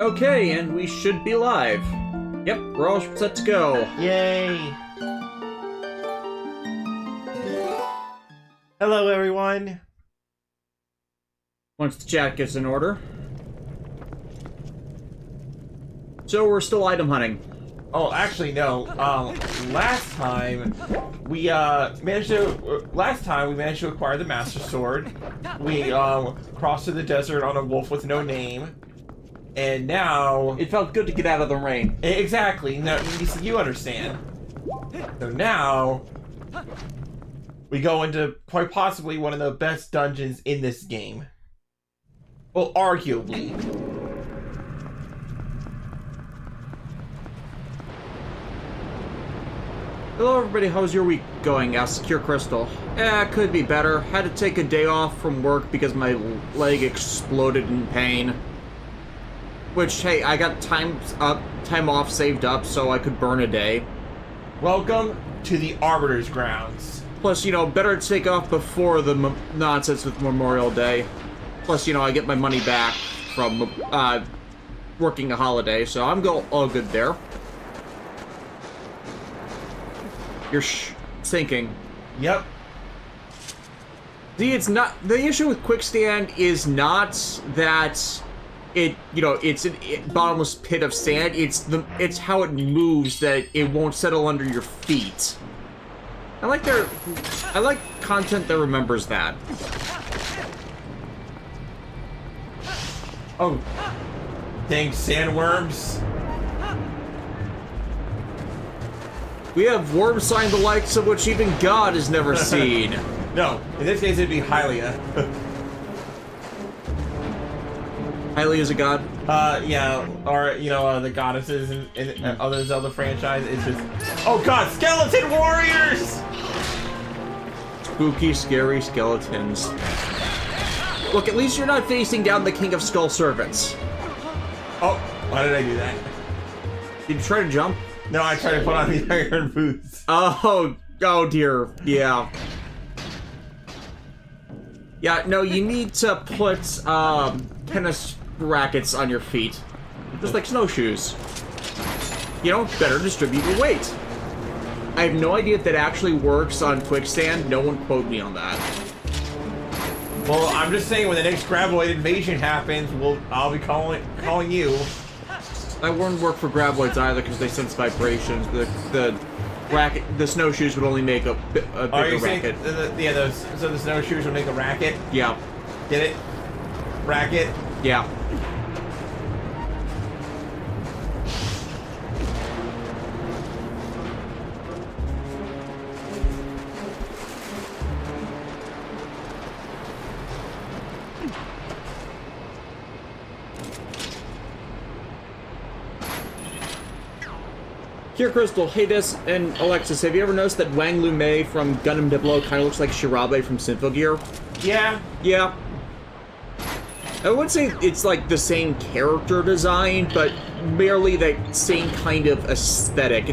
Okay, and we should be live. Yep, we're all set to go. Yay! Hello, everyone. Once the chat gets in order. So we're still item hunting. Oh, actually, no. Last time we managed to acquire the Master Sword. We crossed through the desert on a wolf with no name, and now It felt good to get out of the rain. exactly. No, you understand. So now we go into quite possibly one of the best dungeons in this game. Well, arguably. Hello everybody, how's your week going? Secure Crystal. Could be better. Had to take a day off from work because my leg exploded in pain. Which, hey, I got time off saved up so I could burn a day. Welcome to the Arbiter's Grounds. Plus, you know, better to take off before the nonsense with Memorial Day. Plus, you know, I get my money back from working a holiday, so I'm all good there. You're sinking. Yep. See, it's not... The issue with Quickstand is not that it, you know, it's a bottomless pit of sand. It's how it moves that it won't settle under your feet. I like content that remembers that. Oh, dang sandworms. We have worm sign the likes of which even God has never seen. No, in this case it'd be Hylia. Hylia is a god? Yeah, or, you know, the goddesses in other Zelda franchise. It's just... Oh god, skeleton warriors! Spooky, scary skeletons. Look, at least you're not facing down the King of Skull Servants. Oh, why did I do that? Did you try to jump? No, I tried to put on the iron boots. Oh dear, yeah. Yeah, no, you need to put, tennis rackets on your feet. Just like snowshoes. You know, better distribute your weight. I have no idea if that actually works on Quickstand. No one quote me on that. Well, I'm just saying when the next Graboid invasion happens, I'll be calling you. That wouldn't work for graboids either because they sense vibrations. The snowshoes would only make a bigger racket. So the snowshoes would make a racket? Yeah. Get it? Racket? Yeah. Here, Crystal, hey Des, and Alexis, have you ever noticed that Wang Lu Mei from Gundam Diplo kind of looks like Shirabe from Symphogear? Yeah. Yeah. I wouldn't say it's like the same character design, but merely the same kind of aesthetic.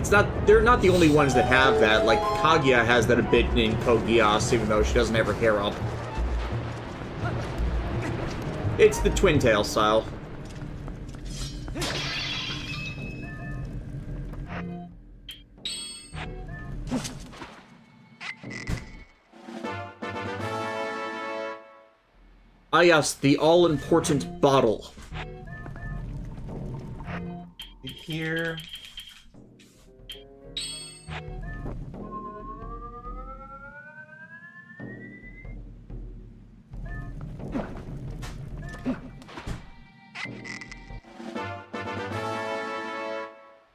They're not the only ones that have that. Like, Kaguya has that a bit in Code Geass, even though she doesn't have her hair up. It's the twin tail style. Ah yes, the all-important bottle. Here.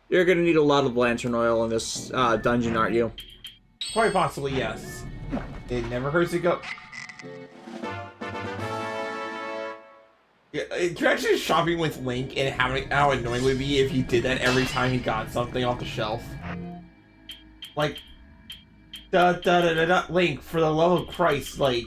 You're gonna need a lot of lantern oil in this dungeon, aren't you? Quite possibly, yes. It never hurts to go... Yeah, can you imagine shopping with Link and how annoying it would be if he did that every time he got something off the shelf? Like, Link, for the love of Christ, like...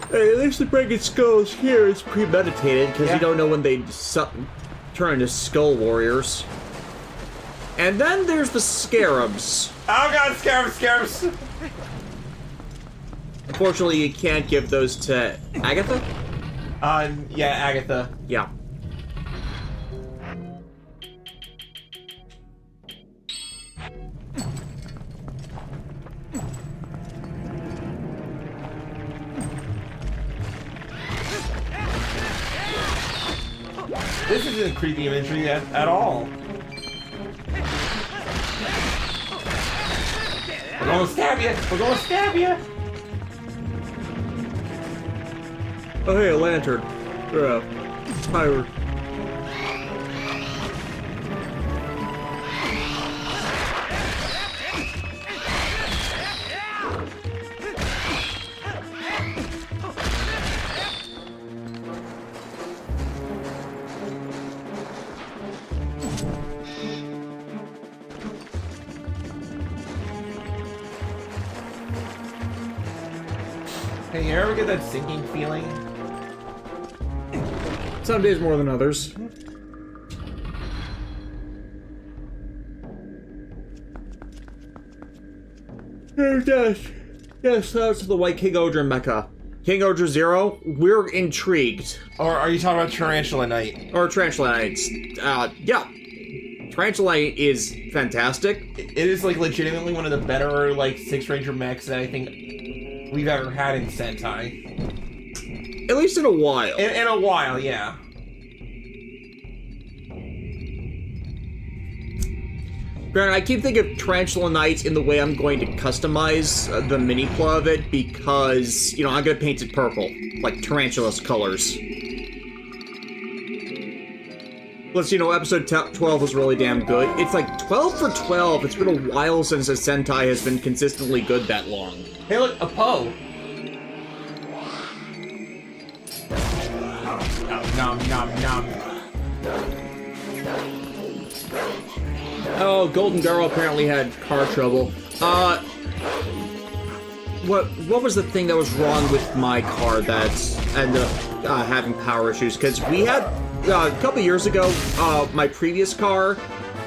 Hey, at least the breaking skulls here is premeditated, because you don't know when they turn into skull warriors. And then there's the scarabs. Oh god, scarabs! Unfortunately, you can't give those to Agatha? Yeah, Agatha. Yeah. This isn't creepy imagery at all. We're gonna stab you! We're gonna stab you! Oh, hey, a lantern. Pirate. Hey, you ever get that sinking feeling? Some days more than others. Yes, that's the White King Odra mecha. King Odra Zero, we're intrigued. Or are you talking about Tarantula Knight? Or Tarantula Knights. Yeah. Tarantula Knight is fantastic. It is, like, legitimately one of the better, like, Six Ranger mechs that I think we've ever had in Sentai. At least in a while. In a while, yeah. Granted, I keep thinking of Tarantula Knights in the way I'm going to customize the mini-claw of it because, you know, I'm going to paint it purple, like Tarantula's colors. Plus, you know, episode 12 was really damn good. It's like 12 for 12. It's been a while since a Sentai has been consistently good that long. Hey, look, a Poe. Nom, nom, nom. Oh, Golden Girl apparently had car trouble. What was the thing that was wrong with my car that ended up having power issues? Because we had, a couple years ago, my previous car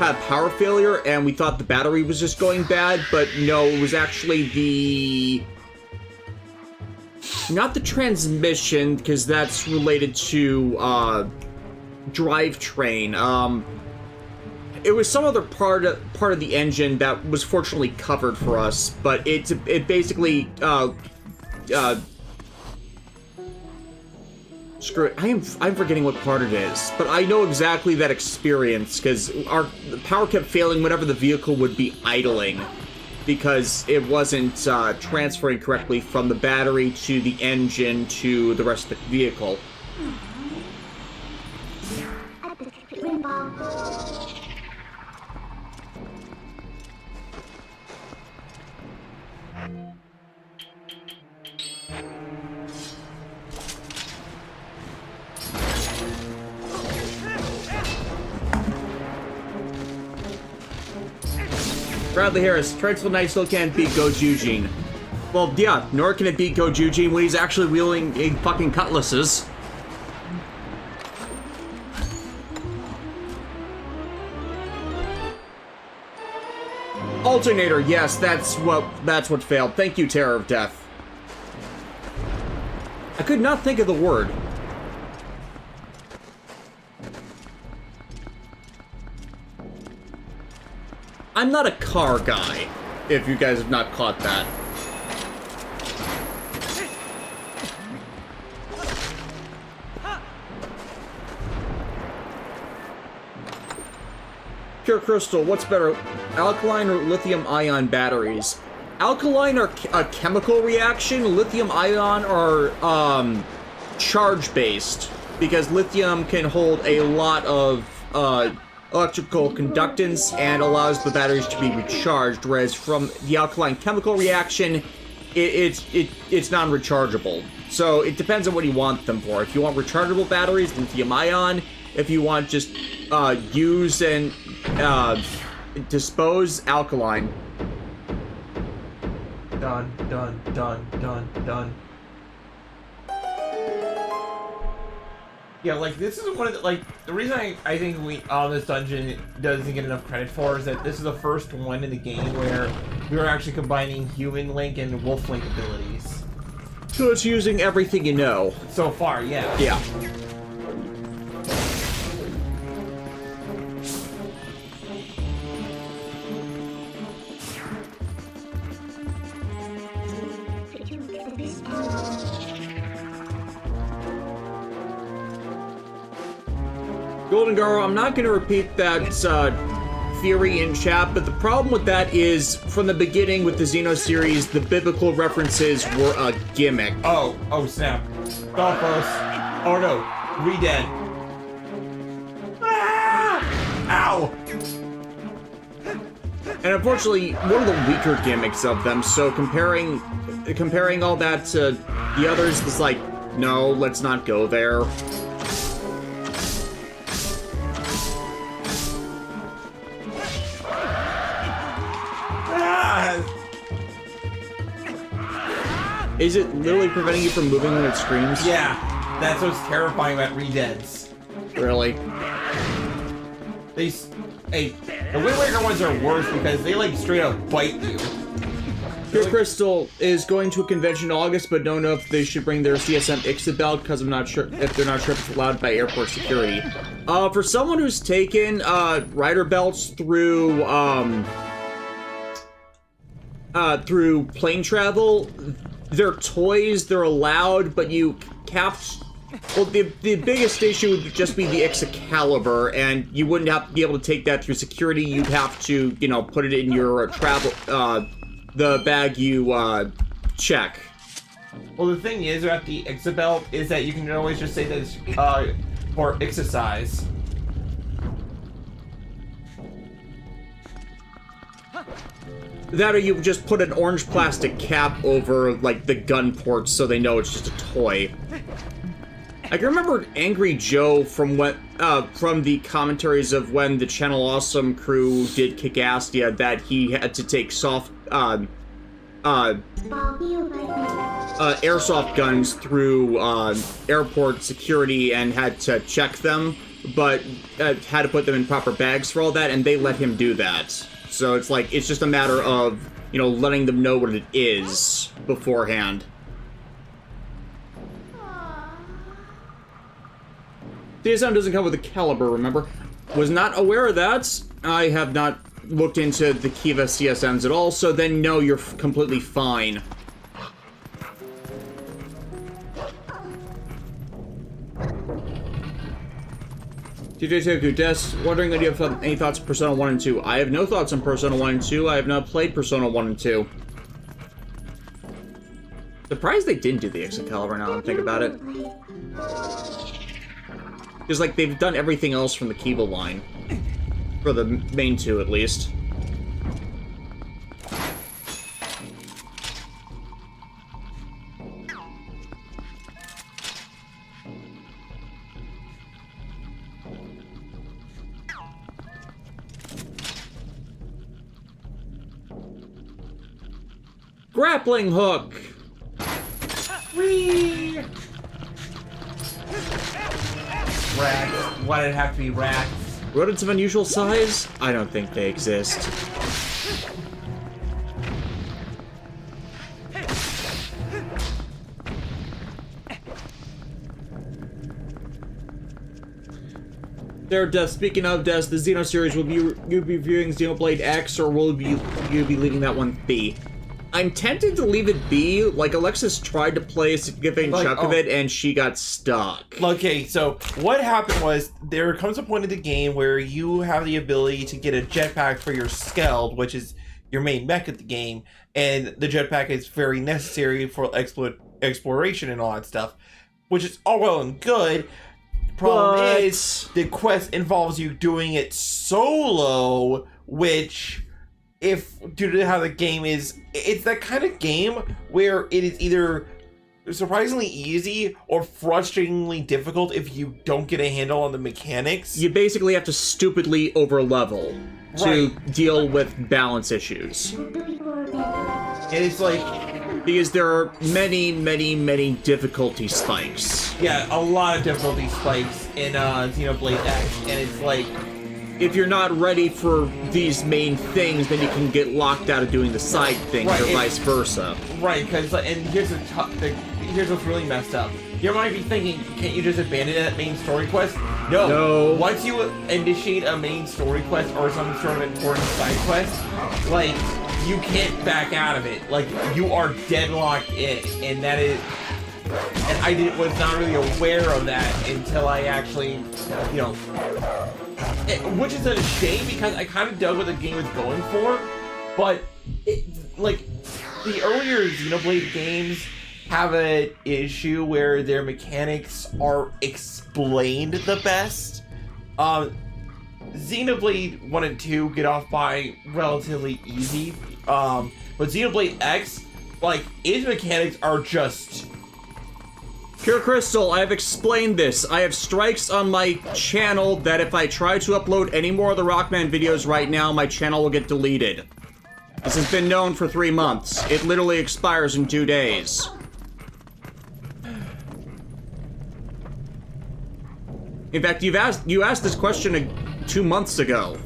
had power failure, and we thought the battery was just going bad, but no, it was actually not the transmission, because that's related to, drivetrain. It was some other part of the engine that was fortunately covered for us, but it basically screw it. I'm forgetting what part it is, but I know exactly that experience because the power kept failing whenever the vehicle would be idling because it wasn't transferring correctly from the battery to the engine to the rest of the vehicle. Bradley Harris, Tarantula Knight still can't beat Gojujin. Well, yeah, nor can it beat Gojujin when he's actually wielding fucking cutlasses. Alternator, yes, that's what failed. Thank you, Terror of Death. I could not think of the word. I'm not a car guy, if you guys have not caught that. Pure Crystal, what's better, alkaline or lithium-ion batteries? Alkaline are a chemical reaction, lithium-ion are charge-based, because lithium can hold a lot of electrical conductance and allows the batteries to be recharged, whereas from the alkaline chemical reaction, it's non-rechargeable. So it depends on what you want them for. If you want rechargeable batteries, lithium-ion. If you want just use and dispose, alkaline. Done, done, done, done, done. Yeah, like, this is one of the, like, the reason I think this dungeon doesn't get enough credit for is that this is the first one in the game where we were actually combining human Link and Wolf Link abilities. So it's using everything you know. So far, yeah. Yeah. Golden Garo, I'm not going to repeat that theory in chat, but the problem with that is, from the beginning with the Xeno series, the biblical references were a gimmick. Oh snap. Belfos. Oh no. Re-dead. Ah! Ow! And unfortunately, one of the weaker gimmicks of them, so comparing all that to the others was like, no, let's not go there. Is it literally preventing you from moving when it screams? Yeah, that's what's terrifying about re-deads. Really? Hey, the Wind Waker ones are worse because they like straight up bite you. Pure Crystal is going to a convention in August, but don't know if they should bring their CSM Ixabel because I'm not sure if they're not sure if it's allowed by airport security. For someone who's taken rider belts through plane travel, they're toys, they're allowed, but you capped. Well, the biggest issue would just be the Excalibur, and you wouldn't have to be able to take that through security. You'd have to, you know, put it in your travel, the bag you check. Well, the thing is about the Ixabel is that you can always just say that it's for exercise. That or you just put an orange plastic cap over, like, the gun ports so they know it's just a toy. I can remember Angry Joe from the commentaries of when the Channel Awesome crew did Kick-Ass, yeah, that he had to take airsoft guns through airport security and had to check them, but had to put them in proper bags for all that, and they let him do that. So it's like, it's just a matter of, you know, letting them know what it is beforehand. CSM doesn't come with a caliber, remember? Was not aware of that. I have not looked into the Kiva CSMs at all, so then no, you're completely fine. TJ Toku, Des, wondering if you have any thoughts on Persona 1 and 2. I have no thoughts on Persona 1 and 2. I have not played Persona 1 and 2. Surprised they didn't do the Excalibur now that I think about it. Because, like, they've done everything else from the Kiva line. For the main two, at least. Grappling hook! Whee! Rats. Why did it have to be rats? Rodents of unusual size? I don't think they exist. There, Des, speaking of Des, the Xeno series, will you be reviewing Xenoblade X, or will you be leaving that one be? I'm tempted to leave it be. Like, Alexis tried to play a significant chunk of it, and she got stuck. Okay, so what happened was, there comes a point in the game where you have the ability to get a jetpack for your Skeld, which is your main mech at the game, and the jetpack is very necessary for exploration and all that stuff, which is all well and good. Problem is, the quest involves you doing it solo, which, due to how the game is, it's that kind of game where it is either surprisingly easy or frustratingly difficult if you don't get a handle on the mechanics. You basically have to stupidly over-level to deal with balance issues. And it's like, Because there are many, many, many difficulty spikes. Yeah, a lot of difficulty spikes in Xenoblade X, and it's like, if you're not ready for these main things, then you can get locked out of doing the side things, right, or vice versa. Right, because and here's what's really messed up. You might be thinking, can't you just abandon that main story quest? No. Once you initiate a main story quest or some sort of important side quest, like, you can't back out of it. Like, you are deadlocked in, and that is... And I was not really aware of that until I actually, you know... which is a shame, because I kind of dug what the game was going for, but, like, the earlier Xenoblade games have an issue where their mechanics are explained the best. Xenoblade 1 and 2 get off by relatively easy, but Xenoblade X, like, its mechanics are just... Pure Crystal, I have explained this. I have strikes on my channel that if I try to upload any more of the Rockman videos right now, my channel will get deleted. This has been known for 3 months. It literally expires in 2 days. In fact, you asked this question 2 months ago.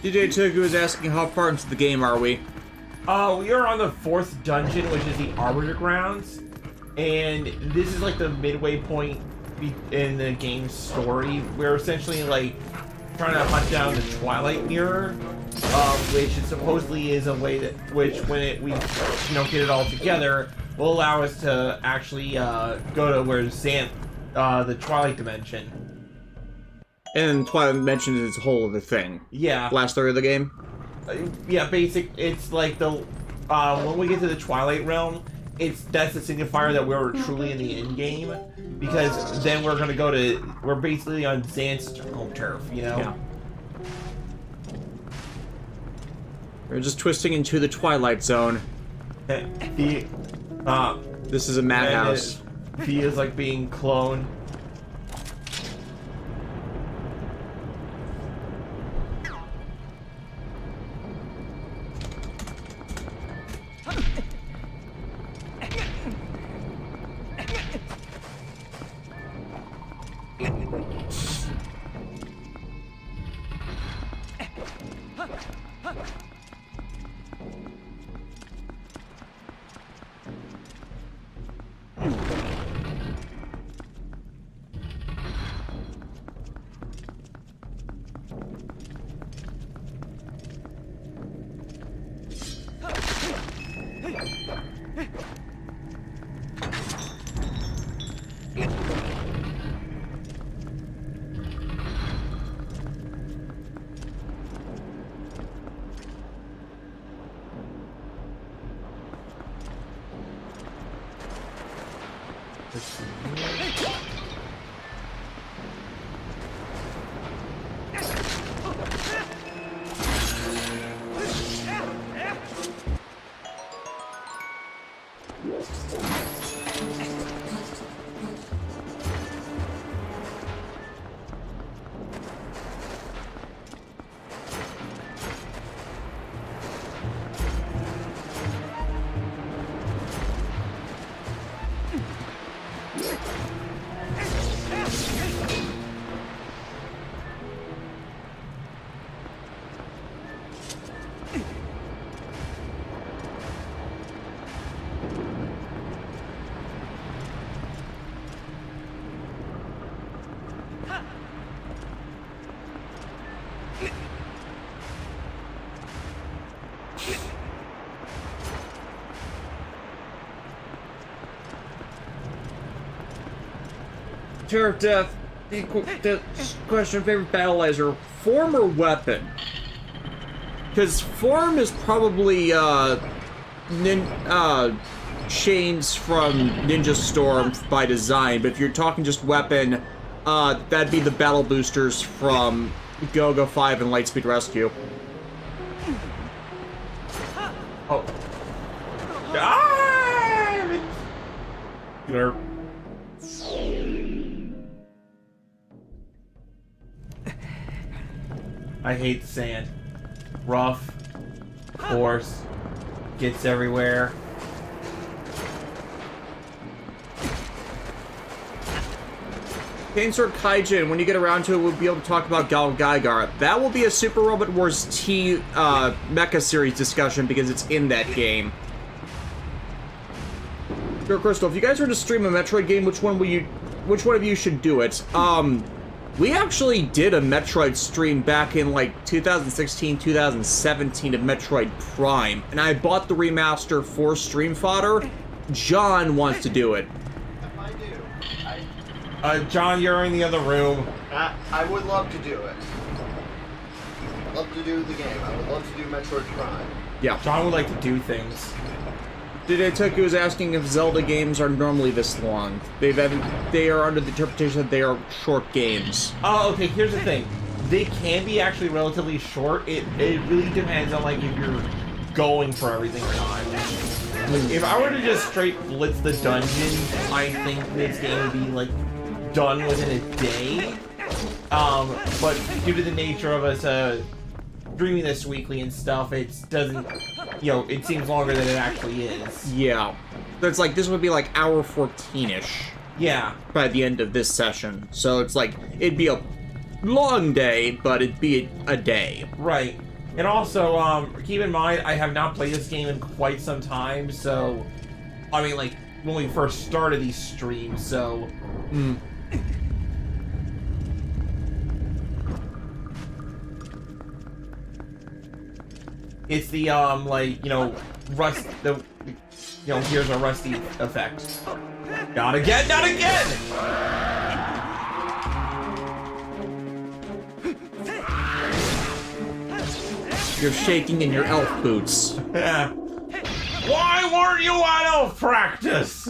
DJ Togu is asking how far into the game are we? We are on the 4th dungeon, which is the Arbiter Grounds, and this is like the midway point in the game's story. We're essentially like trying to hunt down the Twilight Mirror, which supposedly is a way that, when we get it all together, will allow us to actually go to where the Twilight Dimension. And Twilight Dimension is a whole other thing. Yeah. Last third of the game? Yeah, it's like the, when we get to the Twilight Realm, that's the signifier that we're truly in the end game, because then we're basically on Xanth's home turf, you know? Yeah. We're just twisting into the Twilight Zone. This is a madhouse. He is like being cloned. Terror of Death. The question of favorite battle laser, form or weapon? Because form is probably chains from Ninja Storm by design, but if you're talking just weapon, that'd be the battle boosters from Go-Go 5 and Lightspeed Rescue. Oh. Ah! Derp. I hate sand. Rough, coarse, gets everywhere. Chainsword Kaijin, when you get around to it, we'll be able to talk about Gal Gaigar. That will be a Super Robot Wars T Mecha Series discussion because it's in that game. Pure Crystal, if you guys were to stream a Metroid game, which one of you should do it? We actually did a Metroid stream back in like 2016, 2017 of Metroid Prime, and I bought the remaster for Stream Fodder. John wants to do it. I do. John, you're in the other room. I would love to do it. I'd love to do the game. I would love to do Metroid Prime. Yeah. John would like to do things. Toku is asking if Zelda games are normally this long. They are under the interpretation that they are short games. Oh, okay, here's the thing. They can be actually relatively short. It really depends on, like, if you're going for everything or not. If I were to just straight blitz the dungeon, I think this game would be, like, done within a day. But due to the nature of us streaming this weekly and stuff, it doesn't, it seems longer than it actually is. Yeah. It's like, this would be like hour 14-ish. Yeah. By the end of this session. So it's like, it'd be a long day, but it'd be a day. Right. And also, keep in mind, I have not played this game in quite some time, so, I mean, like, when we first started these streams, so... It's the, here's a rusty effect. Not again, not again! You're shaking in your elf boots. Why weren't you at elf practice?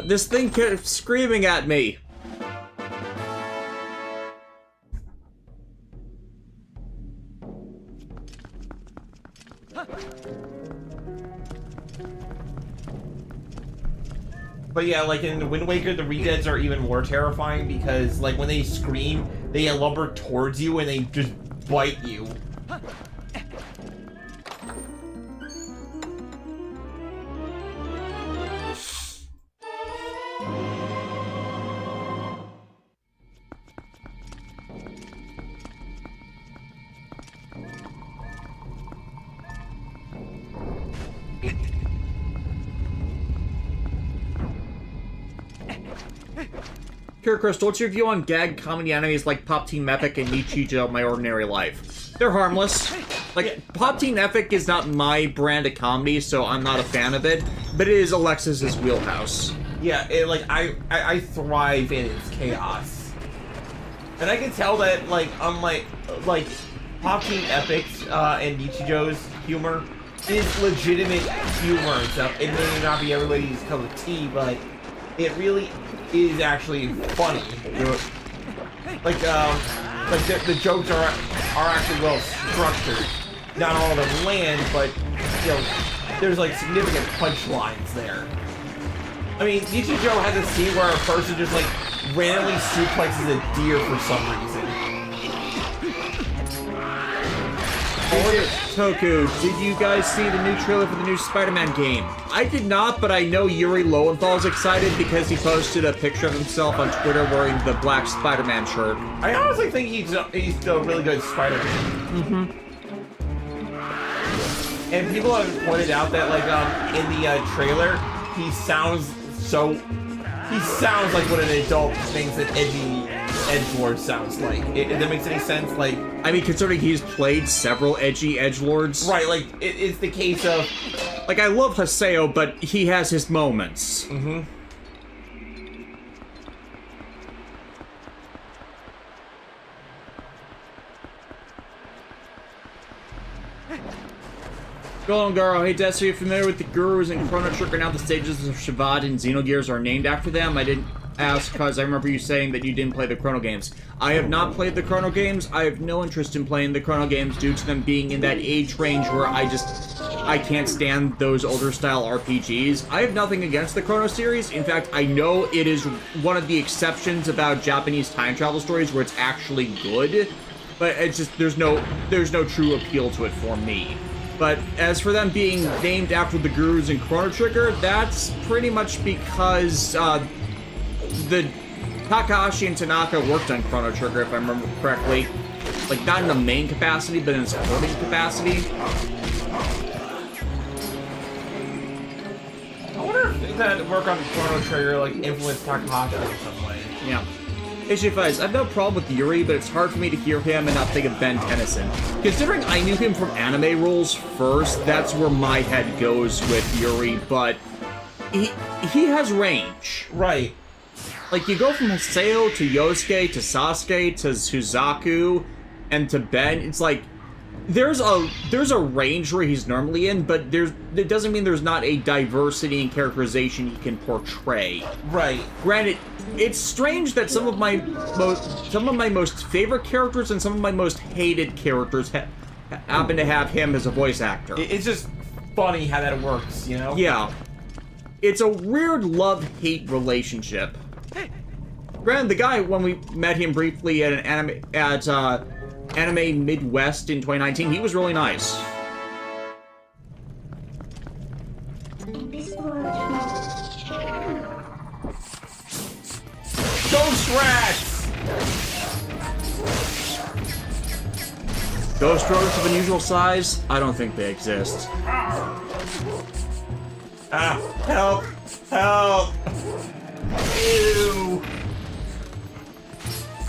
This thing kept screaming at me. But yeah, like in Wind Waker, the Redeads are even more terrifying because, like, when they scream, they lumber towards you and they just bite you. Pure Crystal, what's your view on gag comedy animes like Pop Team Epic and Nichijou My Ordinary Life? They're harmless. Like, Pop Team Epic is not my brand of comedy, so I'm not a fan of it, but it is Alexis's wheelhouse. Yeah, I thrive in its chaos. And I can tell that, like, unlike, Pop Team Epic's and Nichijou's humor is legitimate humor and stuff. It may not be everybody's cup of tea, but it really is actually funny. Like the jokes are actually well structured. Not all of them land, but there's like significant punchlines there. I mean, Nichijou has a scene where a person just like randomly suplexes a deer for some reason. Toku, did you guys see the new trailer for the new Spider-Man game? I did not, but I know Yuri Lowenthal is excited because he posted a picture of himself on Twitter wearing the black Spider-Man shirt. I honestly think he's a really good Spider-Man. And people have pointed out that, like, in the trailer, he sounds like what an adult thinks an edgy edgelord sounds like. If that makes any sense, like... I mean, considering he's played several edgy edgelords. Right, like, it's the case of... Like, I love Haseo, but he has his moments. Golden Garo, hey Des, are you familiar with the Gurus and Chrono Trigger? Now the stages of Shabbat and Xenogears are named after them? I didn't ask because I remember you saying that you didn't play the Chrono games. I have not played the Chrono games. I have no interest in playing the Chrono games due to them being in that age range where I can't stand those older style RPGs. I have nothing against the Chrono series. In fact, I know it is one of the exceptions about Japanese time travel stories where it's actually good, but it's just there's no true appeal to it for me. But as for them being named after the Gurus and Chrono Trigger, that's pretty much because the Takahashi and Tanaka worked on Chrono Trigger, if I remember correctly. Like, not in a main capacity, but in a supporting capacity. I wonder if that work on Chrono Trigger, like, influenced Takahashi in some way. Yeah. Issue 5, I have no problem with Yuri, but it's hard for me to hear him and not think of Ben Tennyson. Considering I knew him from anime roles first, that's where my head goes with Yuri, but he has range. Right. Like, you go from Haseo to Yosuke to Sasuke to Suzaku and to Ben, it's like, there's a range where he's normally in, but it doesn't mean there's not a diversity in characterization he can portray. Right. Granted, it's strange that some of my most favorite characters and some of my most hated characters happen to have him as a voice actor. It's just funny how that works, you know? Yeah. It's a weird love-hate relationship. Granted, the guy, when we met him briefly at an Anime Midwest in 2019, he was really nice. Ghost rats! Ghost rodents of unusual size? I don't think they exist. Ah, help! Help! Ew.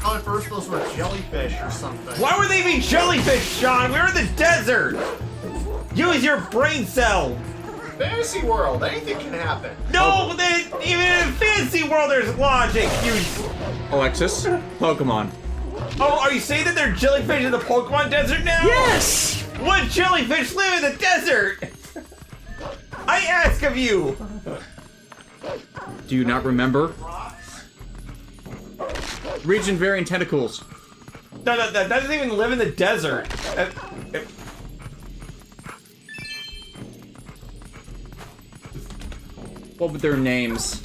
At first those were jellyfish or something. Why would they be jellyfish, Sean? We're in the desert! Use your brain cell! Fantasy world, anything can happen. No, even in a fantasy world there's logic! Alexis, Pokemon. Oh, are you saying that they're jellyfish in the Pokemon desert now? Yes! What jellyfish live in the desert? I ask of you! Do you not remember? Region Variant Tentacles. No, that doesn't even live in the desert. What were their names?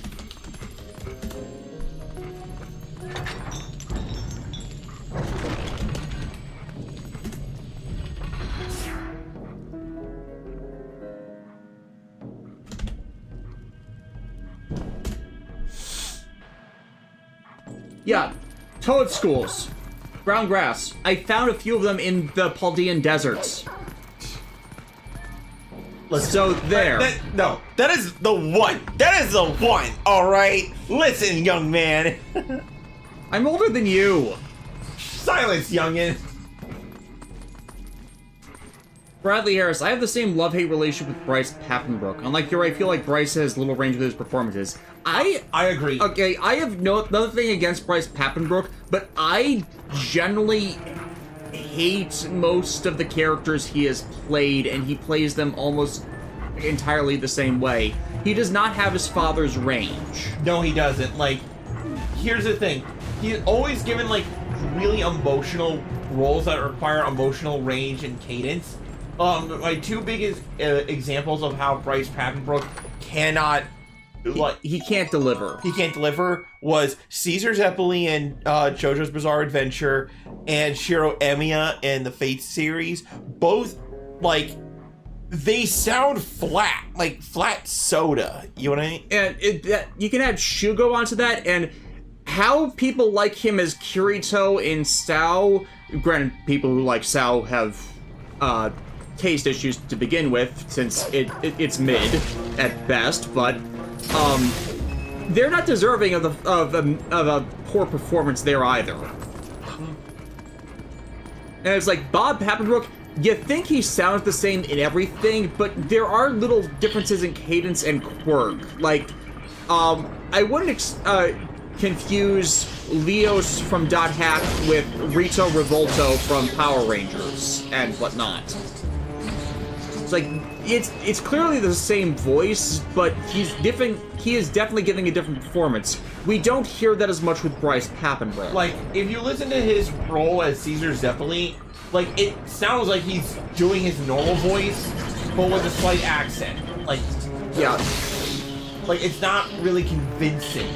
Yeah, toad schools. Brown grass. I found a few of them in the Paldean deserts. So there. That is the one. That is the one. All right. Listen, young man. I'm older than you. Silence, youngin. Bradley Harris, I have the same love-hate relationship with Bryce Papenbrook. Unlike you, I feel like Bryce has little range with his performances. I agree. Okay, I have nothing against Bryce Papenbrook, but I generally hate most of the characters he has played, and he plays them almost entirely the same way. He does not have his father's range. No, he doesn't. Like, here's the thing. He's always given, like, really emotional roles that require emotional range and cadence. My two biggest examples of how Bryce Papenbrook cannot... He can't deliver. He can't deliver was Caesar Zeppeli in JoJo's Bizarre Adventure and Shiro Emiya in the Fate series. Both, like, they sound flat, like flat soda. You know what I mean? And you can add Shugo onto that, and how people like him as Kirito in Sao. Granted, people who like Sao have taste issues to begin with, since it's mid at best, but. They're not deserving of a poor performance there either. And it's like, Bob Papenbrook, you think he sounds the same in everything, but there are little differences in cadence and quirk. Like, I wouldn't confuse Leos from Dot Hack with Rito Revolto from Power Rangers and whatnot. It's like it's clearly the same voice, but he is definitely giving a different performance. We don't hear that as much with Bryce Papenbrook. Like, if you listen to his role as Caesar Zeppeli, like, it sounds like he's doing his normal voice, but with a slight accent. Like, yeah. Like, it's not really convincing.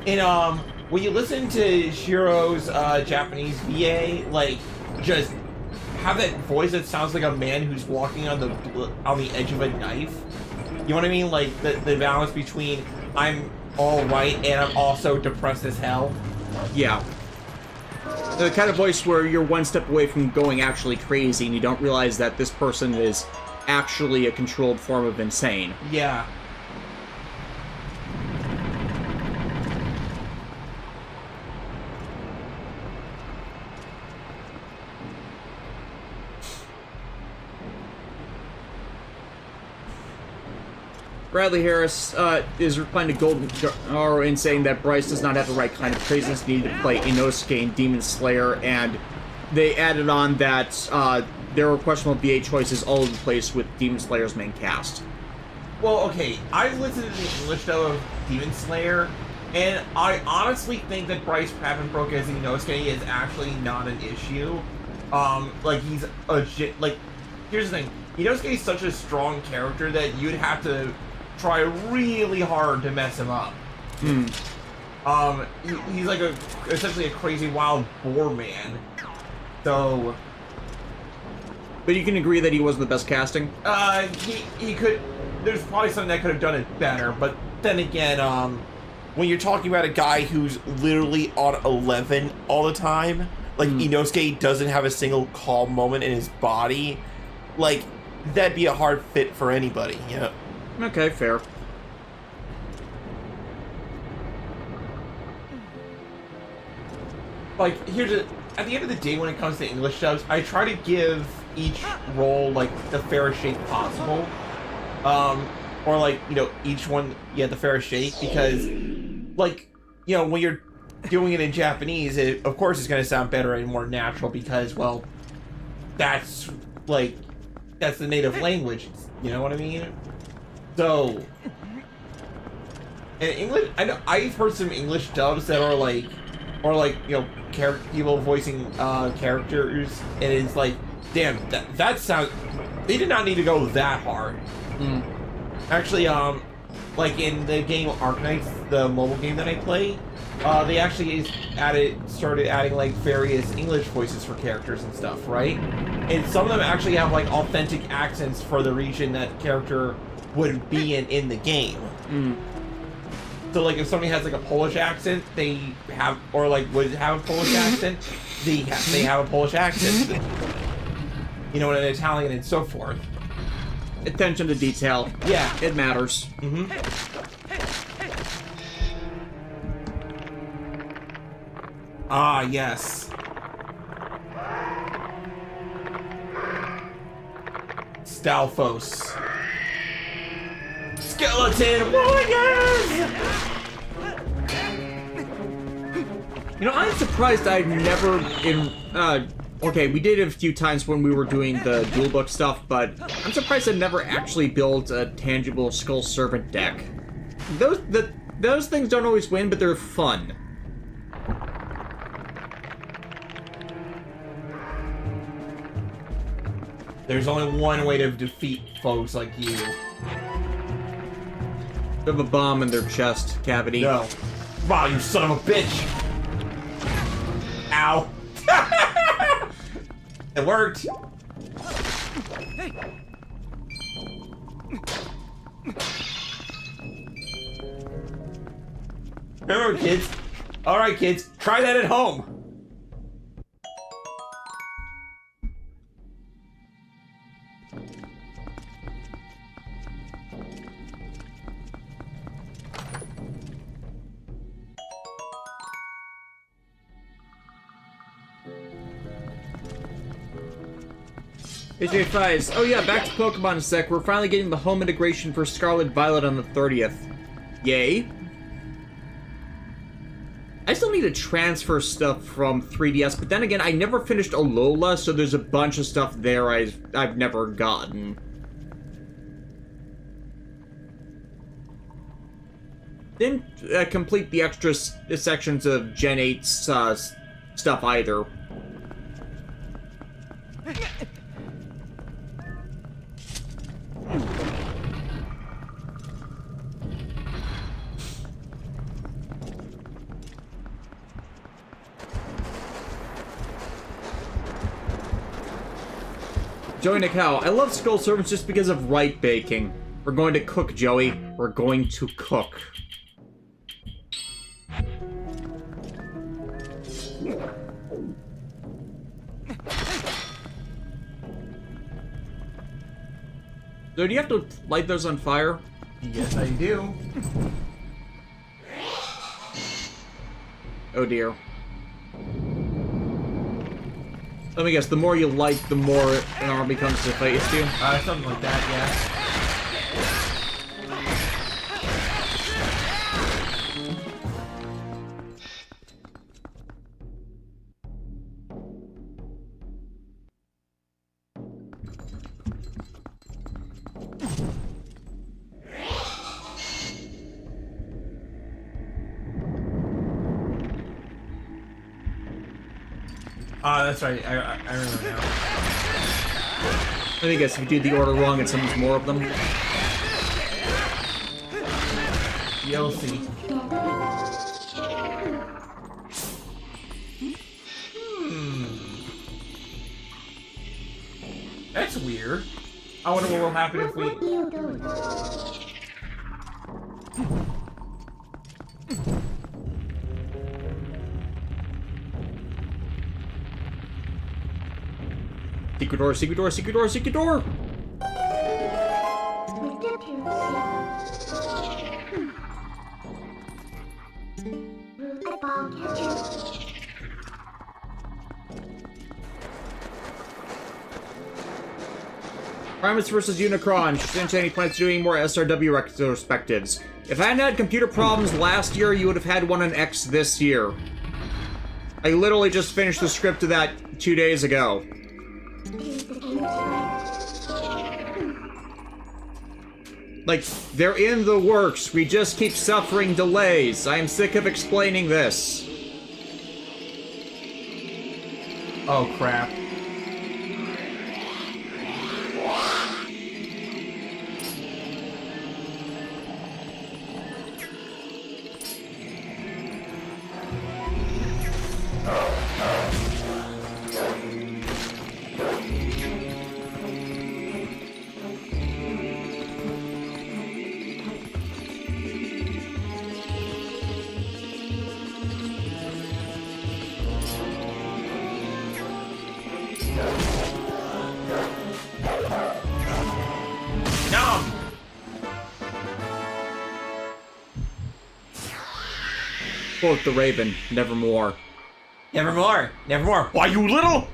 And, when you listen to Shiro's, Japanese VA, like, just have that voice that sounds like a man who's walking on the edge of a knife. You know what I mean? Like, the balance between, I'm alright and I'm also depressed as hell. Yeah. The kind of voice where you're one step away from going actually crazy and you don't realize that this person is actually a controlled form of insane. Yeah. Bradley Harris is replying to Golden Arrow in saying that Bryce does not have the right kind of craziness needed to play Inosuke in Demon Slayer, and they added on that there were questionable VA choices all over the place with Demon Slayer's main cast. Well, okay, I've listened to the English dub of Demon Slayer, and I honestly think that Bryce Papenbrook as Inosuke is actually not an issue. Like, he's like, here's the thing, Inosuke is such a strong character that you'd have to try really hard to mess him up. He's like essentially a crazy wild boar man. So, but you can agree that he wasn't the best casting? he could, there's probably something that could have done it better, but then again, when you're talking about a guy who's literally on 11 all the time, like Inosuke doesn't have a single calm moment in his body, like, that'd be a hard fit for anybody, you know? Okay, fair. Like, at the end of the day, when it comes to English dubs, I try to give each role, like, the fairest shake possible. Or, like, you know, each one, the fairest shake, because, like, you know, when you're doing it in Japanese, it, of course, it's going to sound better and more natural because, well, that's, like, that's the native language, you know what I mean? So, in English, I know I've heard some English dubs that are like, or like, you know, people voicing characters, and it's like, damn, that sounds. They did not need to go that hard. Actually, like in the game Arknights, the mobile game that I play, they actually started adding like various English voices for characters and stuff, right? And some of them actually have like authentic accents for the region that character would be in the game. So like if somebody has like a Polish accent, they have, or like would have a Polish accent, they have a Polish accent. You know, and an Italian and so forth. Attention to detail. Yeah. It matters. Ah, yes. Stalfos. Skeleton warriors! You know, I'm surprised I've never okay, we did it a few times when we were doing the dual book stuff, but I'm surprised I never actually built a tangible Skull Servant deck. Those things don't always win, but they're fun. There's only one way to defeat foes like you. They have a bomb in their chest cavity. No. Wow, you son of a bitch! Ow. It worked! Remember, kids? Alright, kids, try that at home! AJ Fies, oh yeah, back to Pokemon a sec. We're finally getting the home integration for Scarlet Violet on the 30th. Yay. I still need to transfer stuff from 3DS, but then again, I never finished Alola, so there's a bunch of stuff there I've never gotten. Didn't complete the extra sections of Gen 8 stuff either. Joey Nicole, I love Skull Servants just because of right baking. We're going to cook, Joey. We're going to cook. So do you have to light those on fire? Yes, I do. Oh dear. Let me guess, the more you light, the more an army comes to fight you? Something like that, yeah. That's right. I remember now. Let me guess, if you do the order wrong, it summons more of them. You'll see. That's weird. I wonder what will happen if we... Secret door, secret door, secret door, secret door! Primus vs. Unicron. Shinta any plans to doing more SRW retrospectives? If I hadn't had computer problems last year, you would have had one on X this year. I literally just finished the script of that 2 days ago. Like, they're in the works. We just keep suffering delays. I am sick of explaining this. Oh, crap. Quote the Raven, nevermore. Nevermore. Nevermore. Why, you little...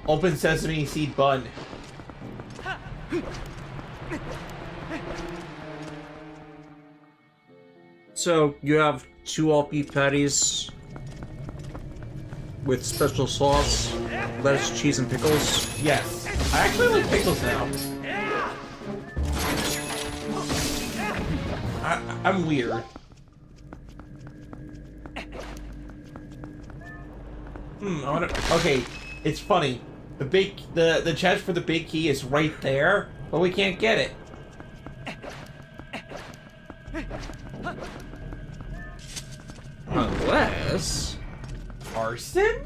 Open sesame seed bun. So, you have 2 all beef patties with special sauce. lettuce, cheese, and pickles? Yes. I actually like pickles now. I'm weird. Okay, it's funny. The chest for the big key is right there, but we can't get it. Unless... Arson?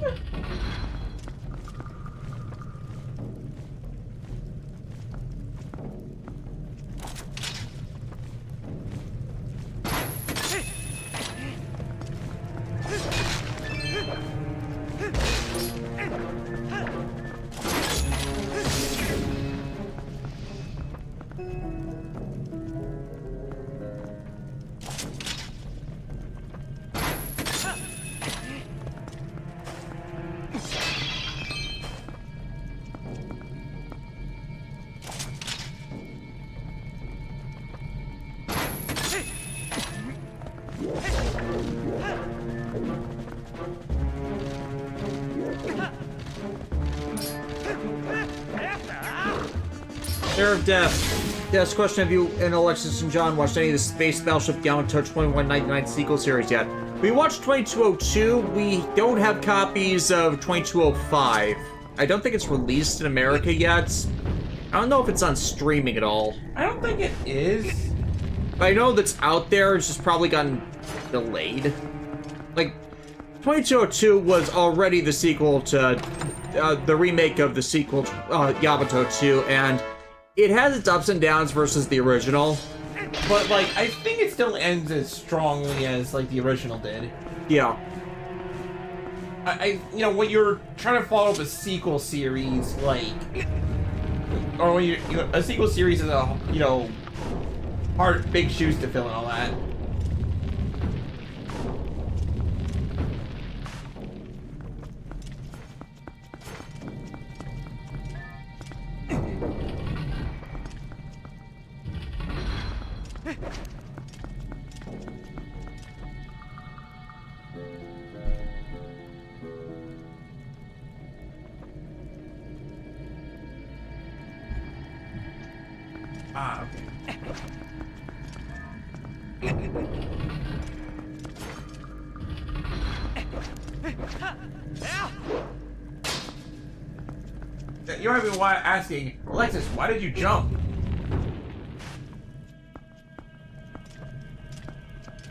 Air of Death. Yes, question, have you and Alexis and John watched any of the Space Battleship Yamato 2199 sequel series yet? We watched 2202. We don't have copies of 2205. I don't think it's released in America yet. I don't know if it's on streaming at all. I don't think it is. I know that's out there, it's just probably gotten delayed. Like, 2202 was already the sequel to, the remake of the sequel, Yamato 2, and it has its ups and downs versus the original. But, like, I think it still ends as strongly as, like, the original did. Yeah. You know, when you're trying to follow the sequel series, like, or when a sequel series is a, you know, hard, big shoes to fill and all that. Ah, okay. You might be asking, Alexis, why did you jump?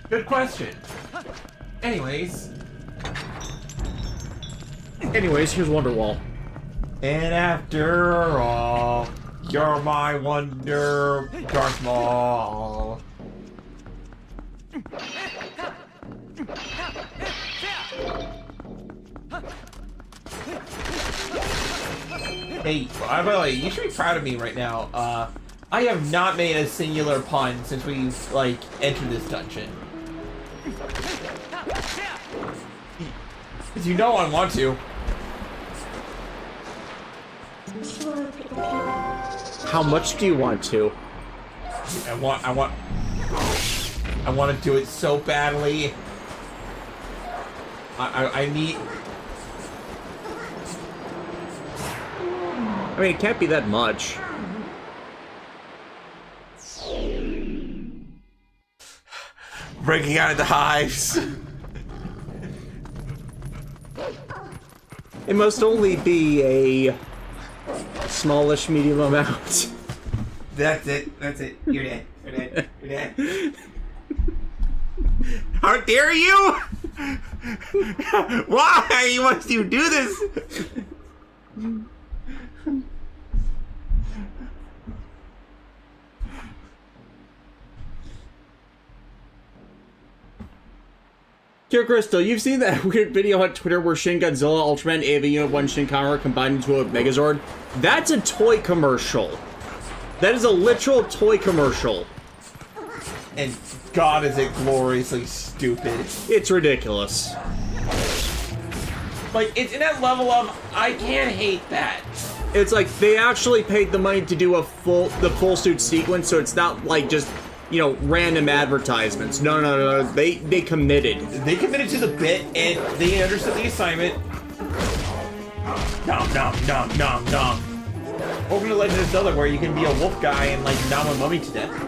Good question. Anyways, Here's Wonderwall. and after all, you're my wonder, Darth Maul. Hey, by the way, you should be proud of me right now. I have not made a singular pun since we've, like, entered this dungeon. Because you know I want to. How much do you want to? I want to do it so badly. I need... I mean, it can't be that much. Breaking out of the hives. It must only be a smallish medium amount. That's it. That's it. You're dead. You're dead. You're dead. How dare you? Why must you do this? Dear Crystal, you've seen that weird video on Twitter where Shin Godzilla, Ultraman, Ava Unit 1, Shin Kamen combined into a Megazord? That's a toy commercial. That is a literal toy commercial. And God, is it gloriously stupid. It's ridiculous. Like, it's in that level of, I can't hate that. It's like they actually paid the money to do the full suit sequence, so it's not like just, you know, random advertisements. No. They committed. They committed to the bit, and they understood the assignment. Nom nom nom nom nom. Over to Legend of Zelda, where you can be a wolf guy and like nom a mummy to death.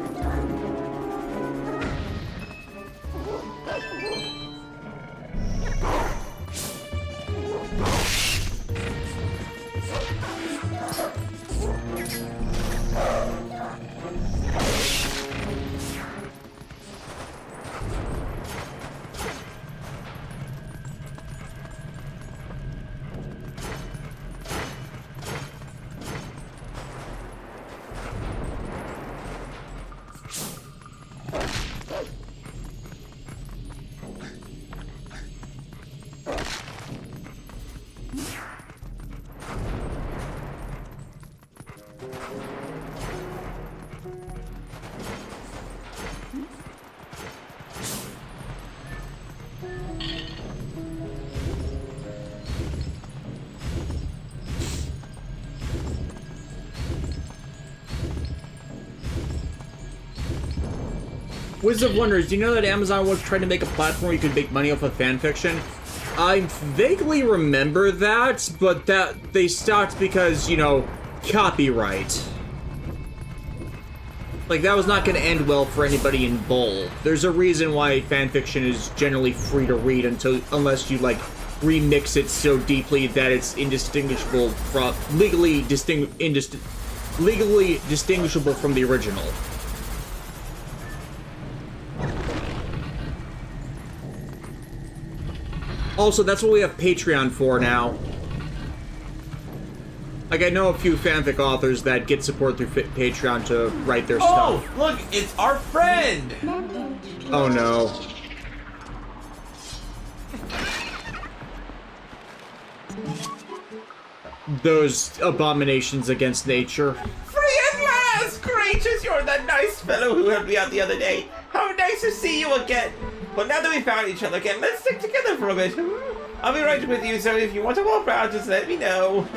Wizard of Wonders, do you know that Amazon was trying to make a platform where you could make money off of fanfiction? I vaguely remember that, but that they stopped because, you know, copyright. Like, that was not going to end well for anybody involved. There's a reason why fanfiction is generally free to read unless you, like, remix it so deeply that it's indistinguishable from... legally distinguishable from the original. Also, that's what we have Patreon for now. Like, I know a few fanfic authors that get support through Patreon to write their stuff. Oh, look, it's our friend! Oh, no. Those abominations against nature. Free at last! Gracious, you're that nice fellow who helped me out the other day. How nice to see you again. But now that we found each other again, let's stick together for a bit. I'll be right with you, so if you want to walk around, just let me know.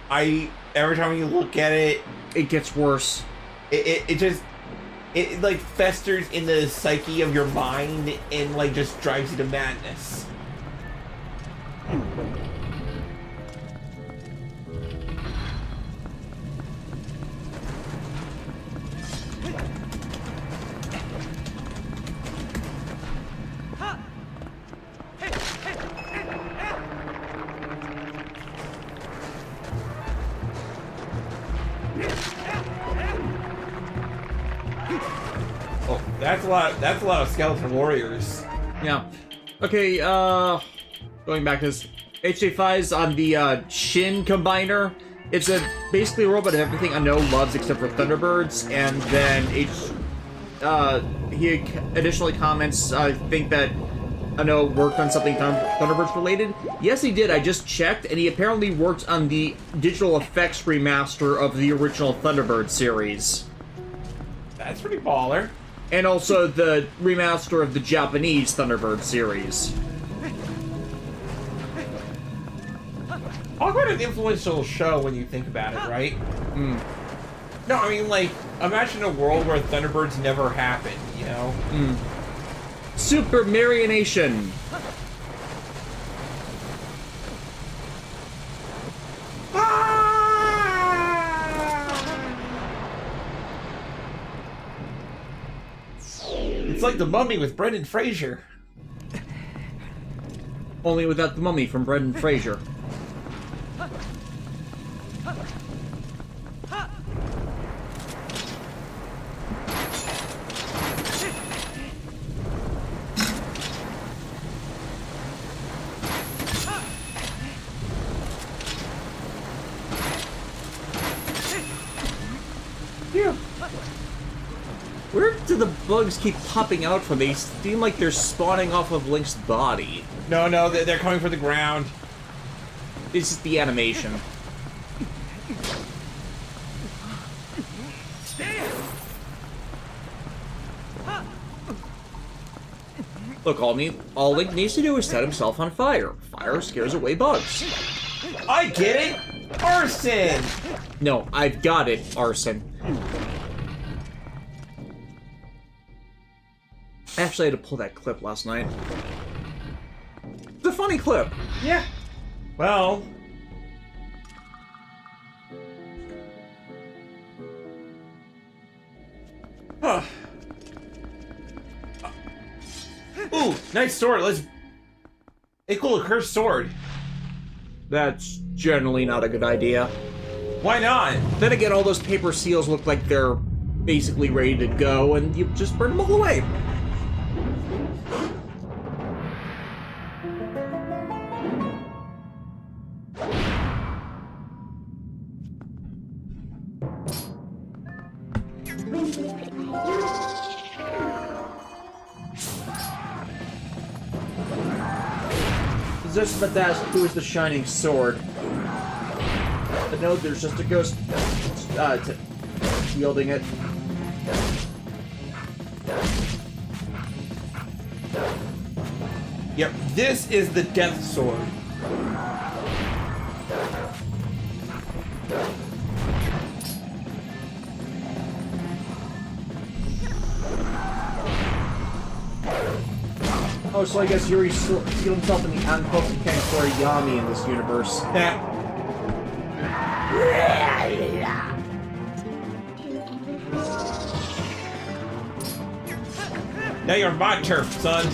Every time you look at it, it gets worse. It like festers in the psyche of your mind and like just drives you to madness. Oh, that's a lot of skeleton warriors. Yeah. Okay, going back to this. HJ5 is on the Shin Combiner. It's basically a robot of everything I know loves except for Thunderbirds, and then he additionally comments, I think that I know worked on something Thunderbirds related. Yes, he did. I just checked, and he apparently worked on the digital effects remaster of the original Thunderbird series. That's pretty baller. And also the remaster of the Japanese Thunderbird series. Talk about an influential show when you think about it, right? No, I mean, like, imagine a world where Thunderbirds never happened, you know? Super Marionation! It's like The Mummy with Brendan Fraser. Only without the mummy from Brendan Fraser. Where do the bugs keep popping out from? They seem like they're spawning off of Link's body. No, they're coming from the ground. It's just the animation. Look, all Link needs to do is set himself on fire. Fire scares away bugs. I get it! Arson! No, I've got it, arson. I actually had to pull that clip last night. The funny clip. Yeah. Well. Huh. Ooh, nice sword. Let's equal a cursed sword. That's generally not a good idea. Why not? Then again, all those paper seals look like they're basically ready to go, and you just burn them all away. Just about to ask who is the shining sword. But no, there's just a ghost wielding it. Yep, this is the death sword. Oh, so I guess Yuri sealed himself in the unpotent Yami in this universe. Yeah. Now you're my turf, son.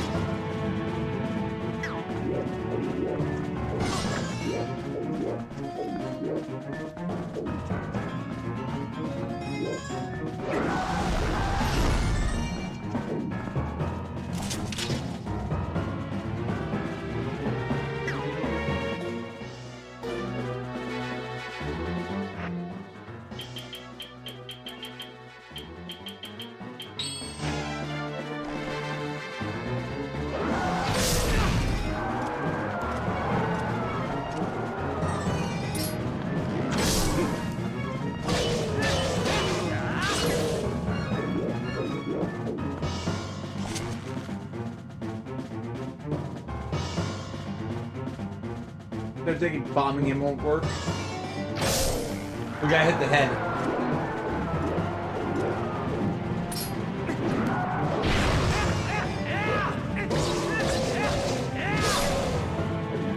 I think bombing him won't work. We gotta hit the head.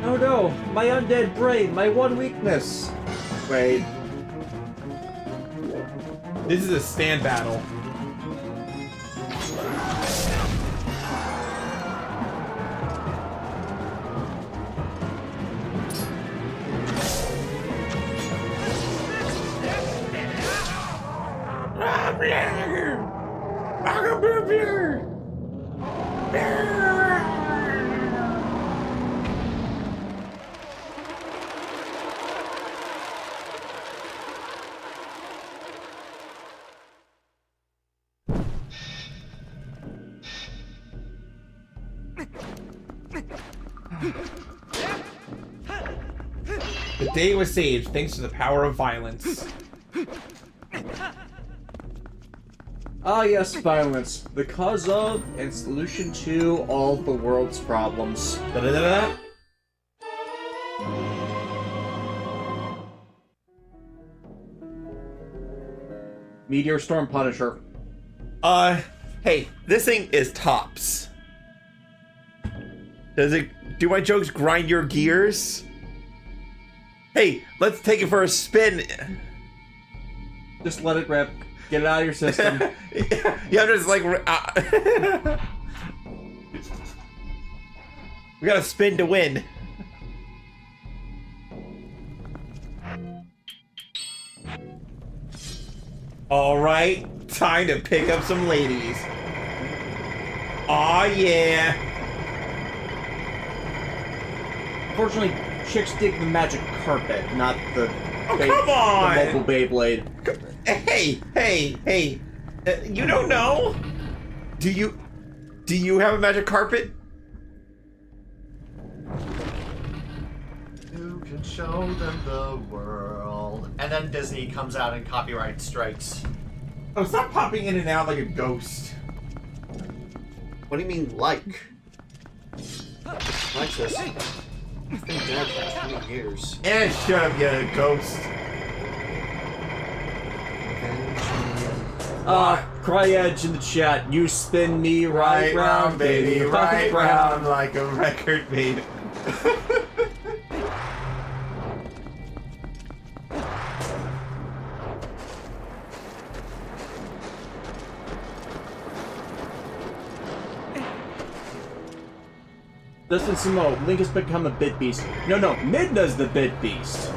Oh no, my undead brain, my one weakness. Wait. This is a stand battle. The day was saved thanks to the power of violence. Ah yes, violence. The cause of and solution to all the world's problems. Da-da-da-da. Meteor Storm Punisher. Hey, this thing is tops. Do my jokes grind your gears? Hey, let's take it for a spin. Just let it rip. Get it out of your system. Yeah, I'm just like... we gotta spin to win. Alright, time to pick up some ladies. Aw, yeah. Unfortunately, chicks dig the magic carpet, not the... Oh, come on! The local Beyblade. Hey, you don't know? Do you have a magic carpet? You can show them the world. And then Disney comes out and copyright strikes. Oh, stop popping in and out like a ghost. What do you mean, like? Alexis, I've been dead for 20 years. And shut up, you ghost. Cryedge in the chat. You spin me right round, baby. Right round like a record made. Dustin Samo, Link has become a bit beast. No, Midna's the bit beast.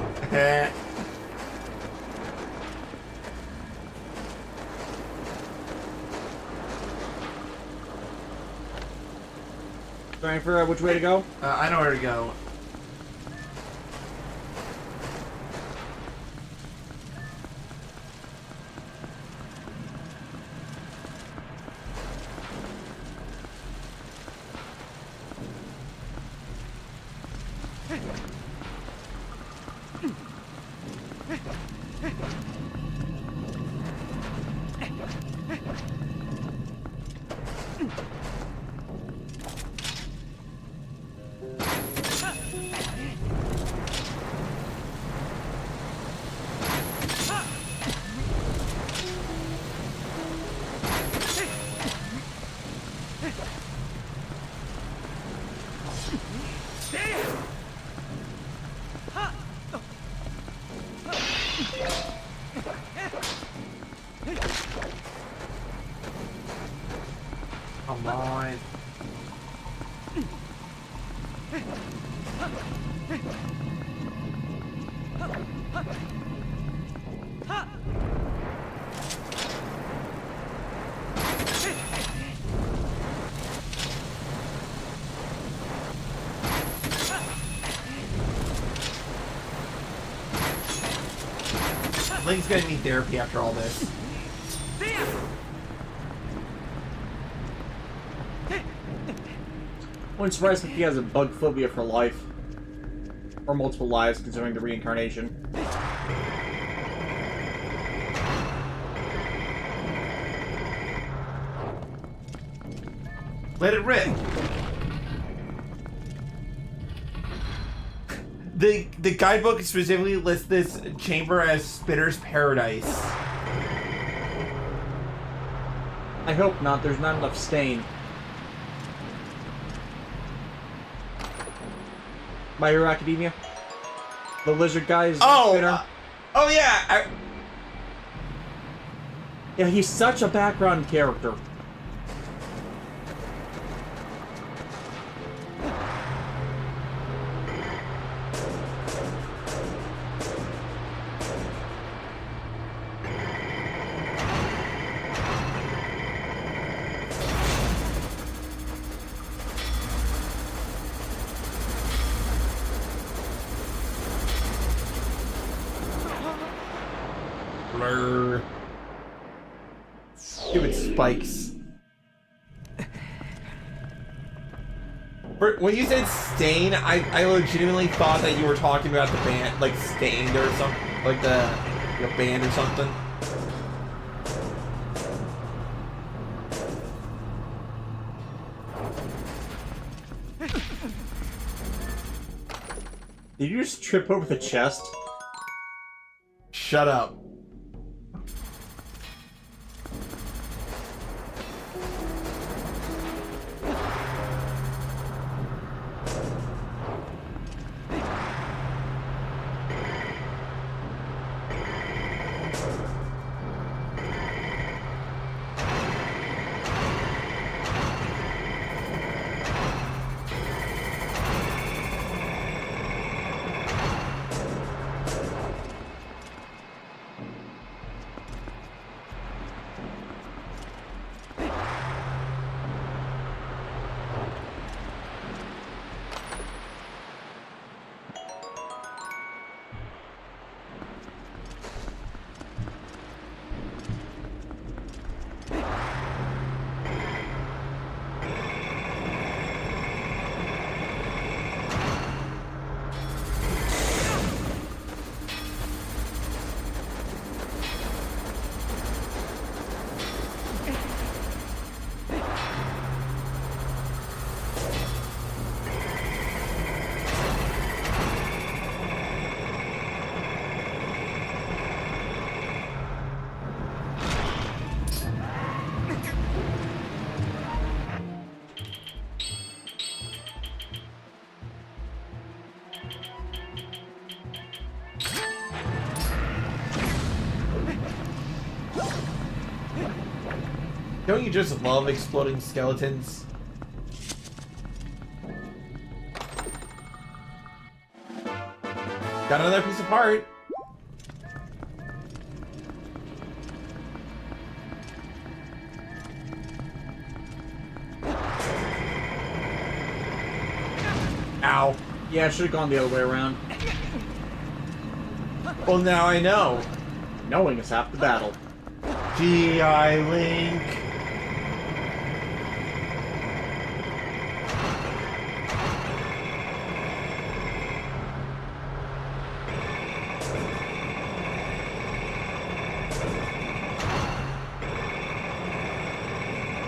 Trying for which way to go? I know where to go. Come on. Link's gonna need therapy after all this. I wouldn't surprise if he has a bug phobia for life. Or multiple lives, considering the reincarnation. Let it rip. The guidebook specifically lists this chamber as Spitter's Paradise. I hope not, there's not enough stain. My Hero Academia? The lizard guy is Spitter? Oh yeah! Yeah, he's such a background character. Blur. Stupid spikes. When you said stain, I legitimately thought that you were talking about the band, like Stained or something, like the band or something. Did you just trip over the chest? Shut up. Don't you just love exploding skeletons? Got another piece of heart. Ow. Yeah, I should have gone the other way around. Well, now I know. Knowing is half the battle. G.I. Link.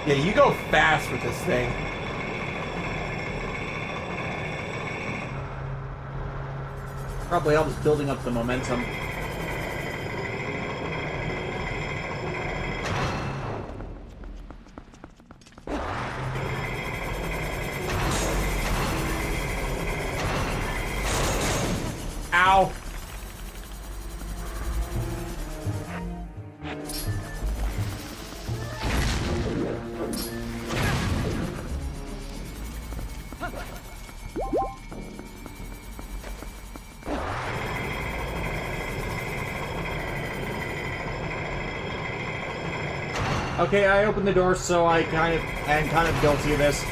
Yeah, you go fast with this thing. Probably helps building up the momentum. Ow. Okay, I opened the door, so I kind of guilty of this.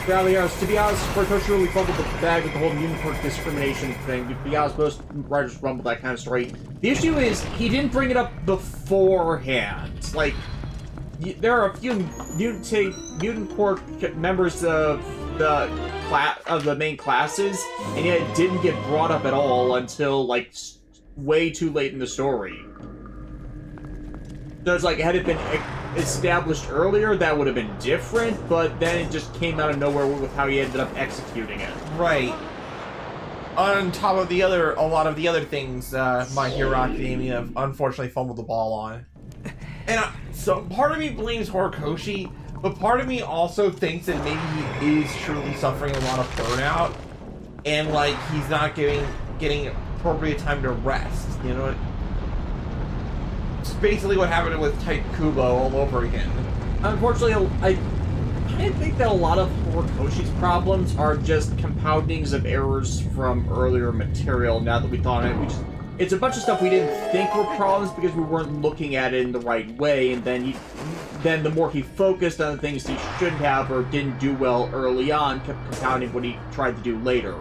To be honest, Horikoshi really fumbled the bag with the whole mutant quirk discrimination thing. To be honest, most writers rumble that kind of story. The issue is, he didn't bring it up beforehand. Like, there are a few mutant quirk members of the main classes, and yet it didn't get brought up at all until, like, way too late in the story. So it's like, had it been established earlier, that would have been different, but then it just came out of nowhere with how he ended up executing it. Right. On top of a lot of the other things My Hero Academia unfortunately fumbled the ball on. And so part of me blames Horikoshi, but part of me also thinks that maybe he is truly suffering a lot of burnout, and like he's not getting appropriate time to rest. You know what? It's basically what happened with Type Kubo all over again. Unfortunately, I think that a lot of Horikoshi's problems are just compoundings of errors from earlier material. Now that we thought of it, it's a bunch of stuff we didn't think were problems because we weren't looking at it in the right way, and then the more he focused on the things he shouldn't have or didn't do well early on, kept compounding what he tried to do later.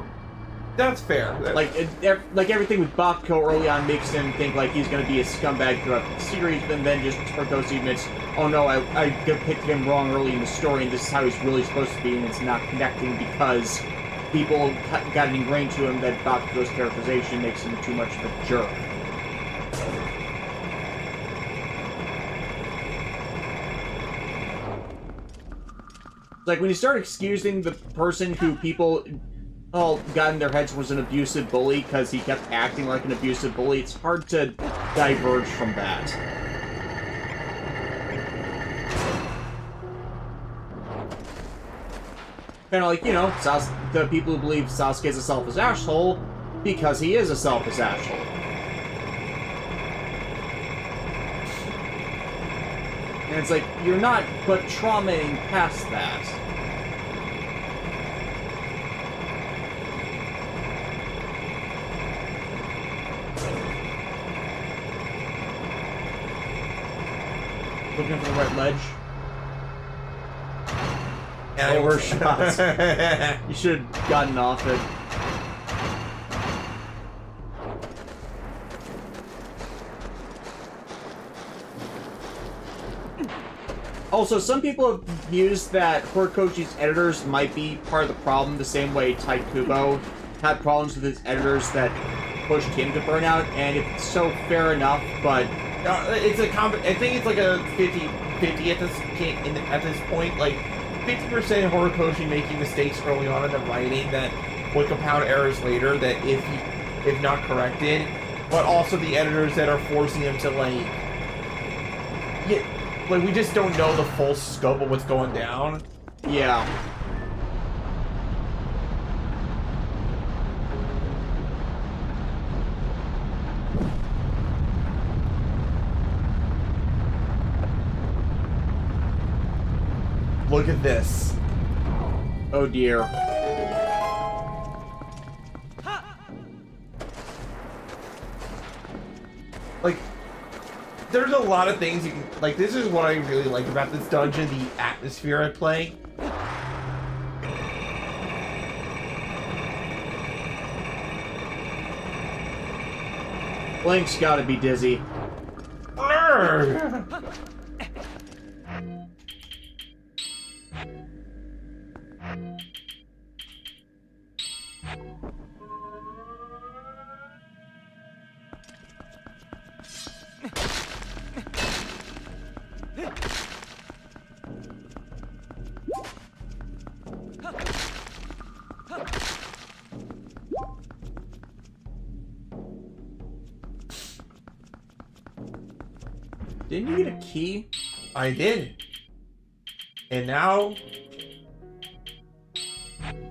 That's fair. Like everything with Bakugo early on makes him think like he's going to be a scumbag throughout the series, and then just Horikoshi admits, oh no, I picked him wrong early in the story, and this is how he's really supposed to be, and it's not connecting because people got it ingrained to him that Bakugo's characterization makes him too much of a jerk. Like, when you start excusing the person who people all got in their heads was an abusive bully because he kept acting like an abusive bully, it's hard to diverge from that. Kind of like, you know, the people who believe Sasuke's a selfish asshole because he is a selfish asshole. And it's like, you're not but traumating past that. Looking for the right ledge. And Overshot. You should have gotten off it. Also, some people have used that Horikoshi's editors might be part of the problem, the same way Type Kubo had problems with his editors that pushed him to burnout, and it's so fair enough, but it's a I think it's like a 50-50 at this point. Like 50% Horikoshi making mistakes early on in the writing that would compound errors later that if not corrected, but also the editors that are forcing him to like we just don't know the full scope of what's going down. yeah. look at this. Oh dear. Like, there's a lot of things you can, like, this is what I really like about this dungeon, the atmosphere at play. Blink's gotta be dizzy. Urgh. Didn't you get a key? I did. And now...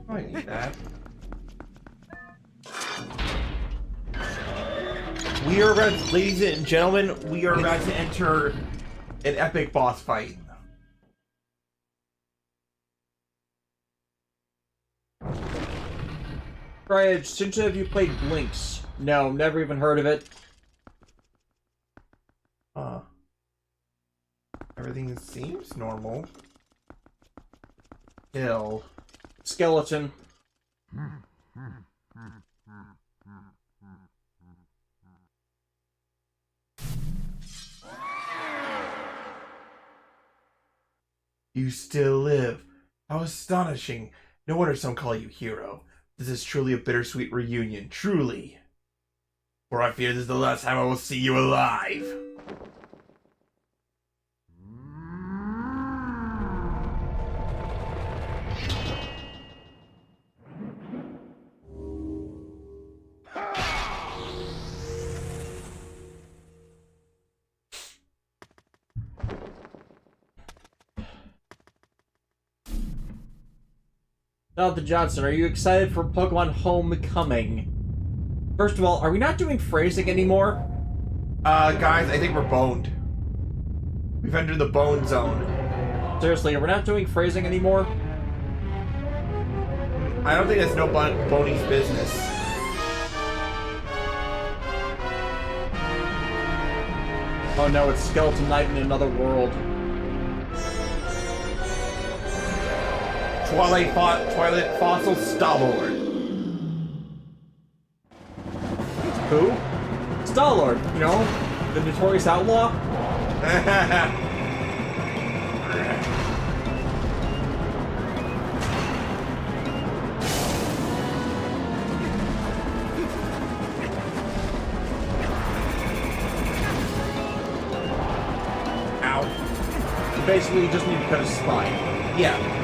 I need that. We are about, ladies and gentlemen, we are about to enter an epic boss fight. Right, Shinta, have you played Blinks? No, never even heard of it. Everything seems normal. Hill. Skeleton. You still live. How astonishing. No wonder some call you hero. This is truly a bittersweet reunion, truly. For I fear this is the last time I will see you alive. Jonathan Johnson, are you excited for Pokemon Homecoming? First of all, are we not doing phrasing anymore? Guys, I think we're boned. We've entered the bone zone. Seriously, are we not doing phrasing anymore? I don't think that's no Boney's business. Oh no, it's Skeleton Knight in another world. Twilight Fossil Star-Lord. Who? Star-Lord, you know? The notorious outlaw? Ow. Basically, you just need to cut his spine. Yeah.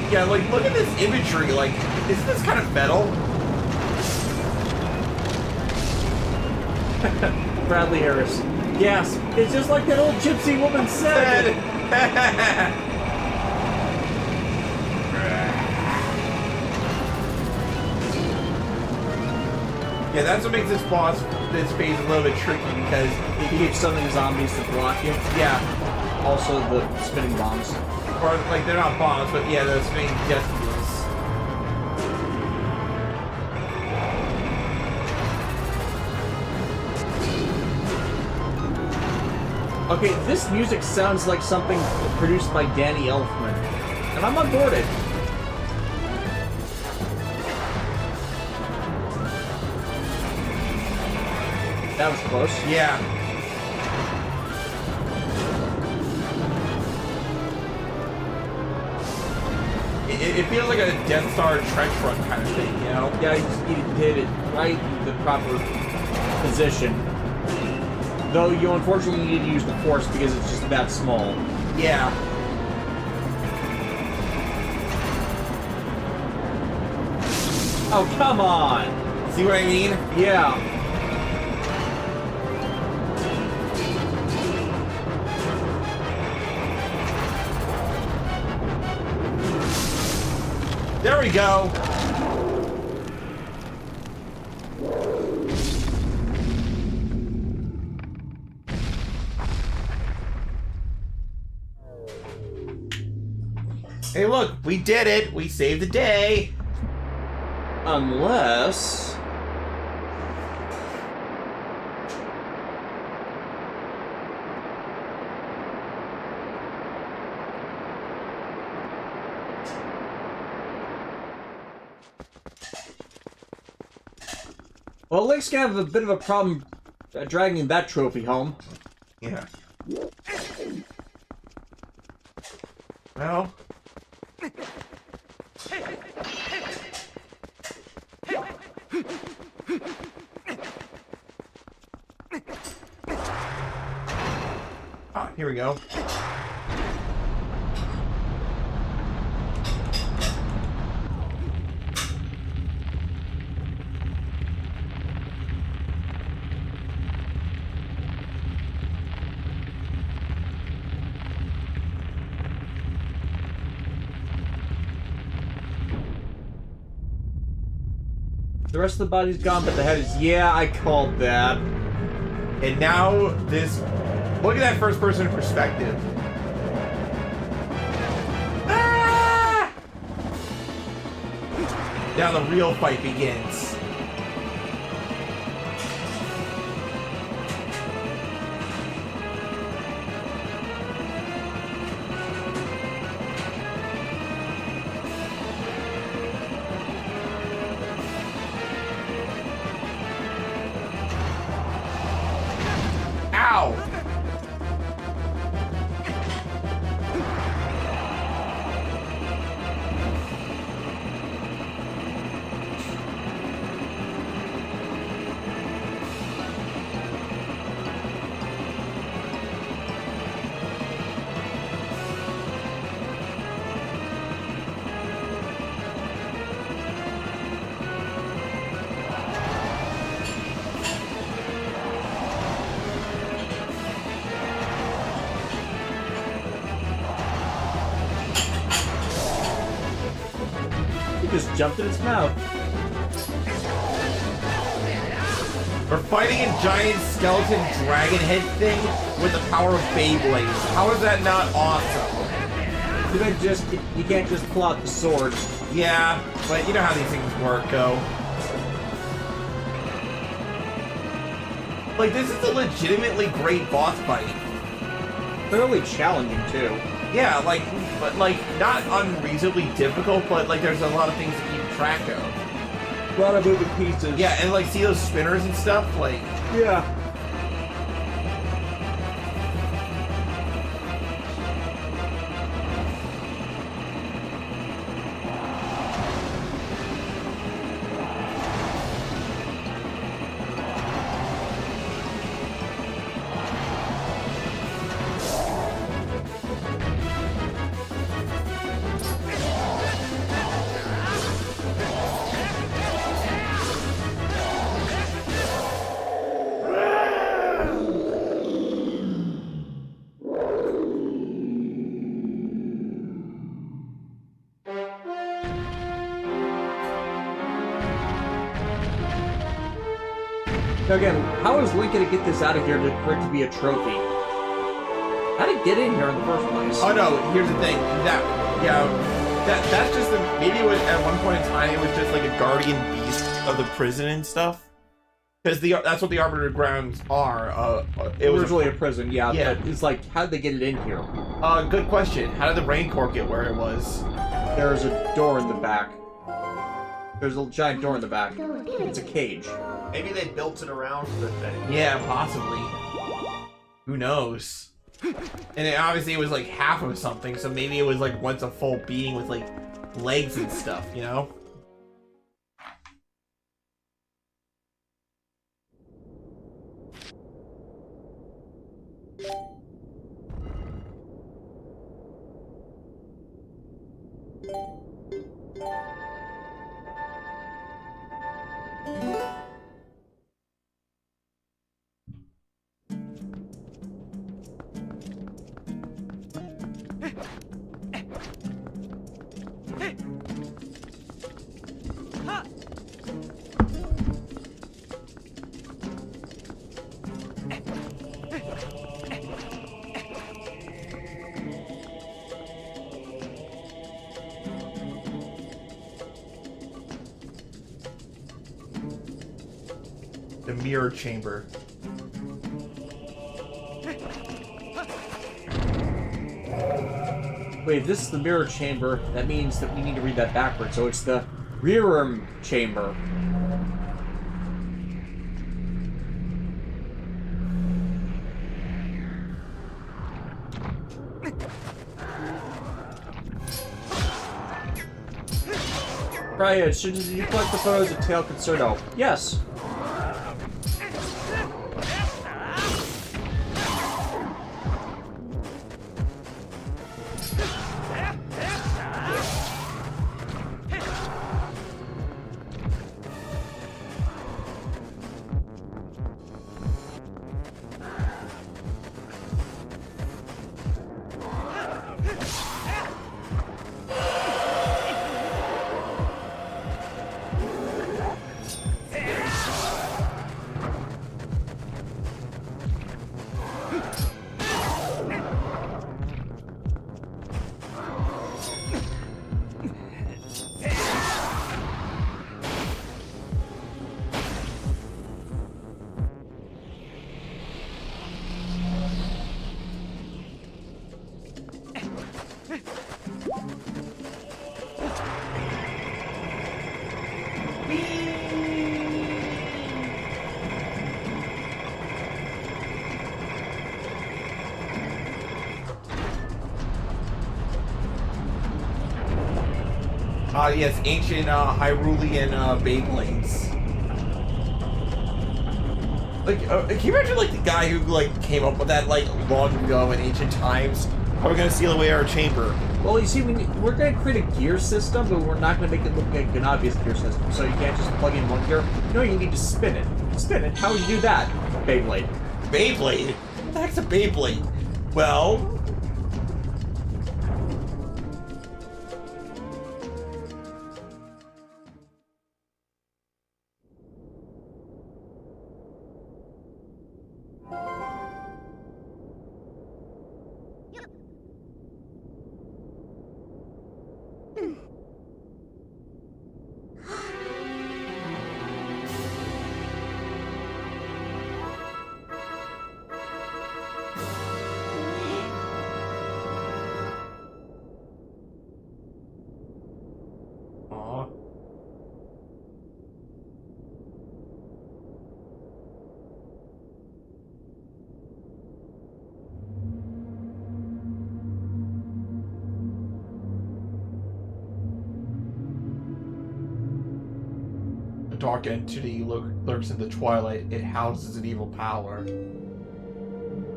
Yeah, like, look at this imagery, like, isn't this kind of metal? Bradley Harris. Yes, it's just like that old gypsy woman said. Yeah, that's what makes this phase a little bit tricky, because He keeps summoning zombies to block you. yeah, Also, the spinning bombs. or like they're not bombs, but yeah, they're spinning death deals. Okay, this music sounds like something produced by Danny Elfman, and I'm on board it. That was close. Yeah. it feels like a Death Star trench run kind of thing, you know? Yeah, you just need to hit it right in the proper position. Though you unfortunately need to use the force because it's just that small. Yeah. Oh, come on! See what I mean? Yeah. There we go. Hey, look, we did it. We saved the day. Unless... Well, Link's gonna have a bit of a problem dragging that trophy home. Yeah. Well. Ah, here we go. The rest of the body's gone, but the head is... Yeah, I called that. And now this... Look at that first person perspective. Ah! Now the real fight begins. Ow! He just jumped in its mouth. We're fighting a giant skeleton dragon head thing with the power of Beyblades. How is that not awesome? You can't just pull out the sword. Yeah, but you know how these things work, go. Like, this is a legitimately great boss fight. Fairly challenging, too. Yeah, like, but like, not unreasonably difficult, but like, there's a lot of things to keep track of. A lot of moving pieces. Yeah, and like, see those spinners and stuff? Like, Yeah. Now again, how is Link gonna get this out of here for it to be a trophy? How did it get in here in the first place? oh no, here's the thing. That's just maybe it was, at one point in time, it was just like a guardian beast of the prison and stuff. Because that's what the Arbiter grounds are. It was originally a prison, yeah. Yeah. But it's like, how did they get it in here? Good question. How did the rain cork get where it was? There's a door in the back. There's a giant door in the back. It's a cage. Maybe they built it around the thing. Yeah, possibly. Who knows? And obviously it was like half of something, so maybe it was like once a full being with like legs and stuff, you know? The mirror chamber. Wait, if this is the mirror chamber, that means that we need to read that backwards. So it's the rerum chamber. Right, shouldn't you collect the photos of Tail Concerto? Yes. Yes, ancient Hyrulean Beyblades. Like, can you imagine, like, the guy who, like, came up with that, like, long ago in ancient times? How are we gonna seal away our chamber? Well, you see, we're going to create a gear system, but we're not going to make it look like an obvious gear system. So you can't just plug in one gear. No, you need to spin it. Spin it? How would you do that? Beyblade. Beyblade? What the heck's a Beyblade? Well... A dark entity lurks in the twilight. It houses an evil power.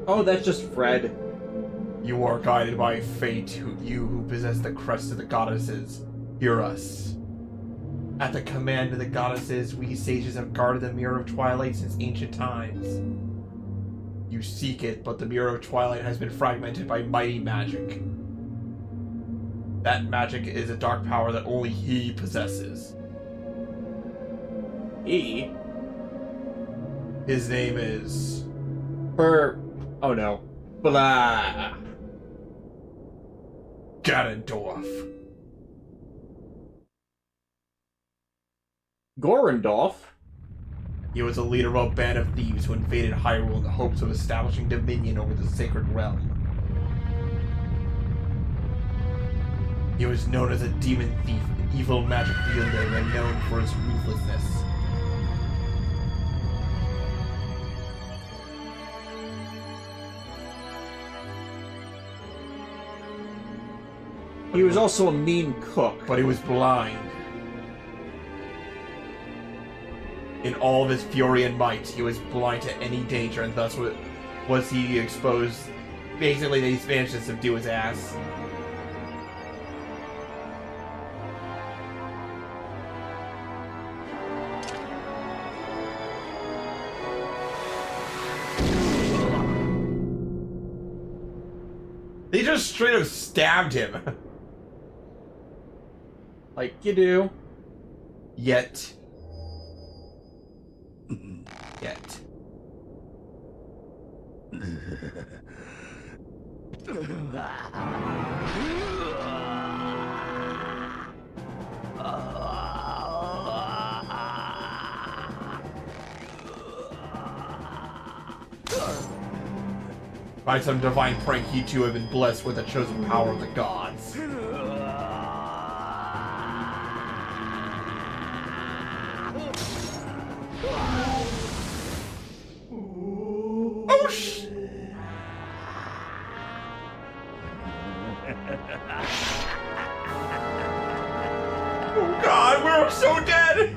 Oh, that's just Fred. You are guided by fate, you who possess the crest of the goddesses. Hear us. At the command of the goddesses, we sages have guarded the Mirror of Twilight since ancient times. You seek it, but the Mirror of Twilight has been fragmented by mighty magic. That magic is a dark power that only he possesses. He? His name is... Oh no. Blah. Ganondorf. Gorendorf? He was a leader of a band of thieves who invaded Hyrule in the hopes of establishing dominion over the sacred realm. He was known as a demon thief, an evil magic wielder, and known for his ruthlessness. He was also a mean cook. But he was blind. In all of his fury and might, he was blind to any danger, and thus was he exposed. Basically, they managed to subdue his ass. They just straight up stabbed him. Like you do. Yet. By some divine prank, you two have been blessed with the chosen power of the gods. Oh sh! Oh god, we're so dead!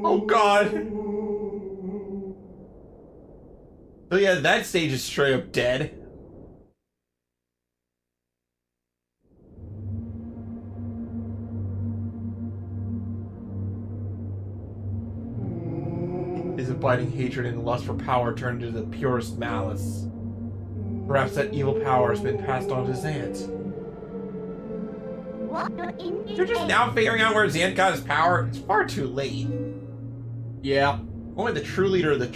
Oh god. So yeah, that stage is straight up dead. His abiding hatred and lust for power turned into the purest malice. Perhaps that evil power has been passed on to Zant. You're just now figuring out where Zant got his power? It's far too late. Yeah. Only the true leader of the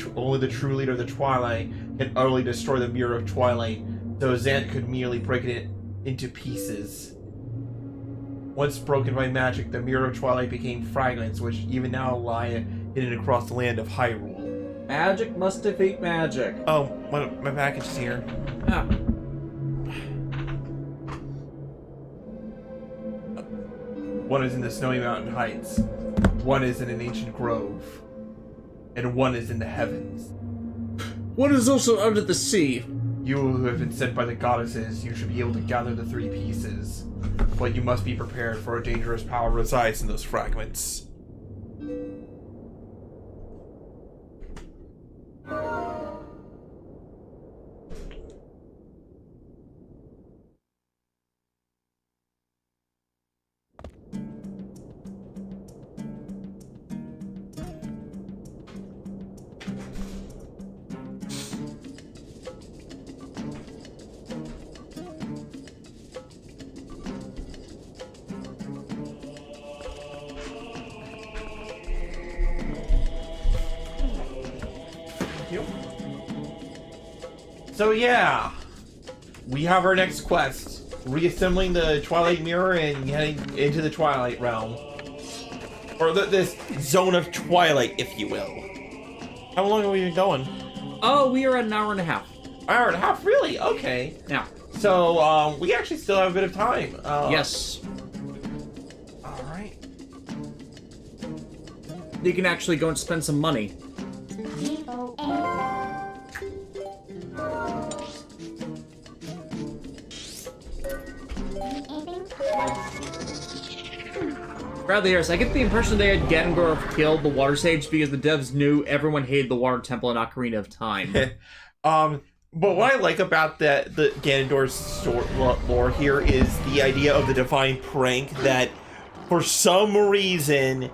Twilight can utterly destroy the Mirror of Twilight, though Zant could merely break it into pieces. Once broken by magic, the Mirror of Twilight became fragments, which even now lie hidden across the land of Hyrule. Magic must defeat magic. Oh, my package is here. Ah. One is in the Snowy Mountain Heights, one is in an ancient grove, and one is in the heavens. One is also under the sea. You who have been sent by the goddesses, you should be able to gather the three pieces. But you must be prepared, for a dangerous power resides in those fragments. So yeah, we have our next quest, reassembling the Twilight Mirror and heading into the Twilight Realm. Or this zone of Twilight, if you will. How long have we been going? Oh, we are at an hour and a half. Hour and a half? Really? Okay. Yeah. So, we actually still have a bit of time. Yes. Alright. You can actually go and spend some money. Bradley Harris, I get the impression they had Ganondorf killed the Water Sage because the devs knew everyone hated the Water Temple in Ocarina of Time. But what I like about the Ganondorf's lore here is the idea of the divine prank that, for some reason,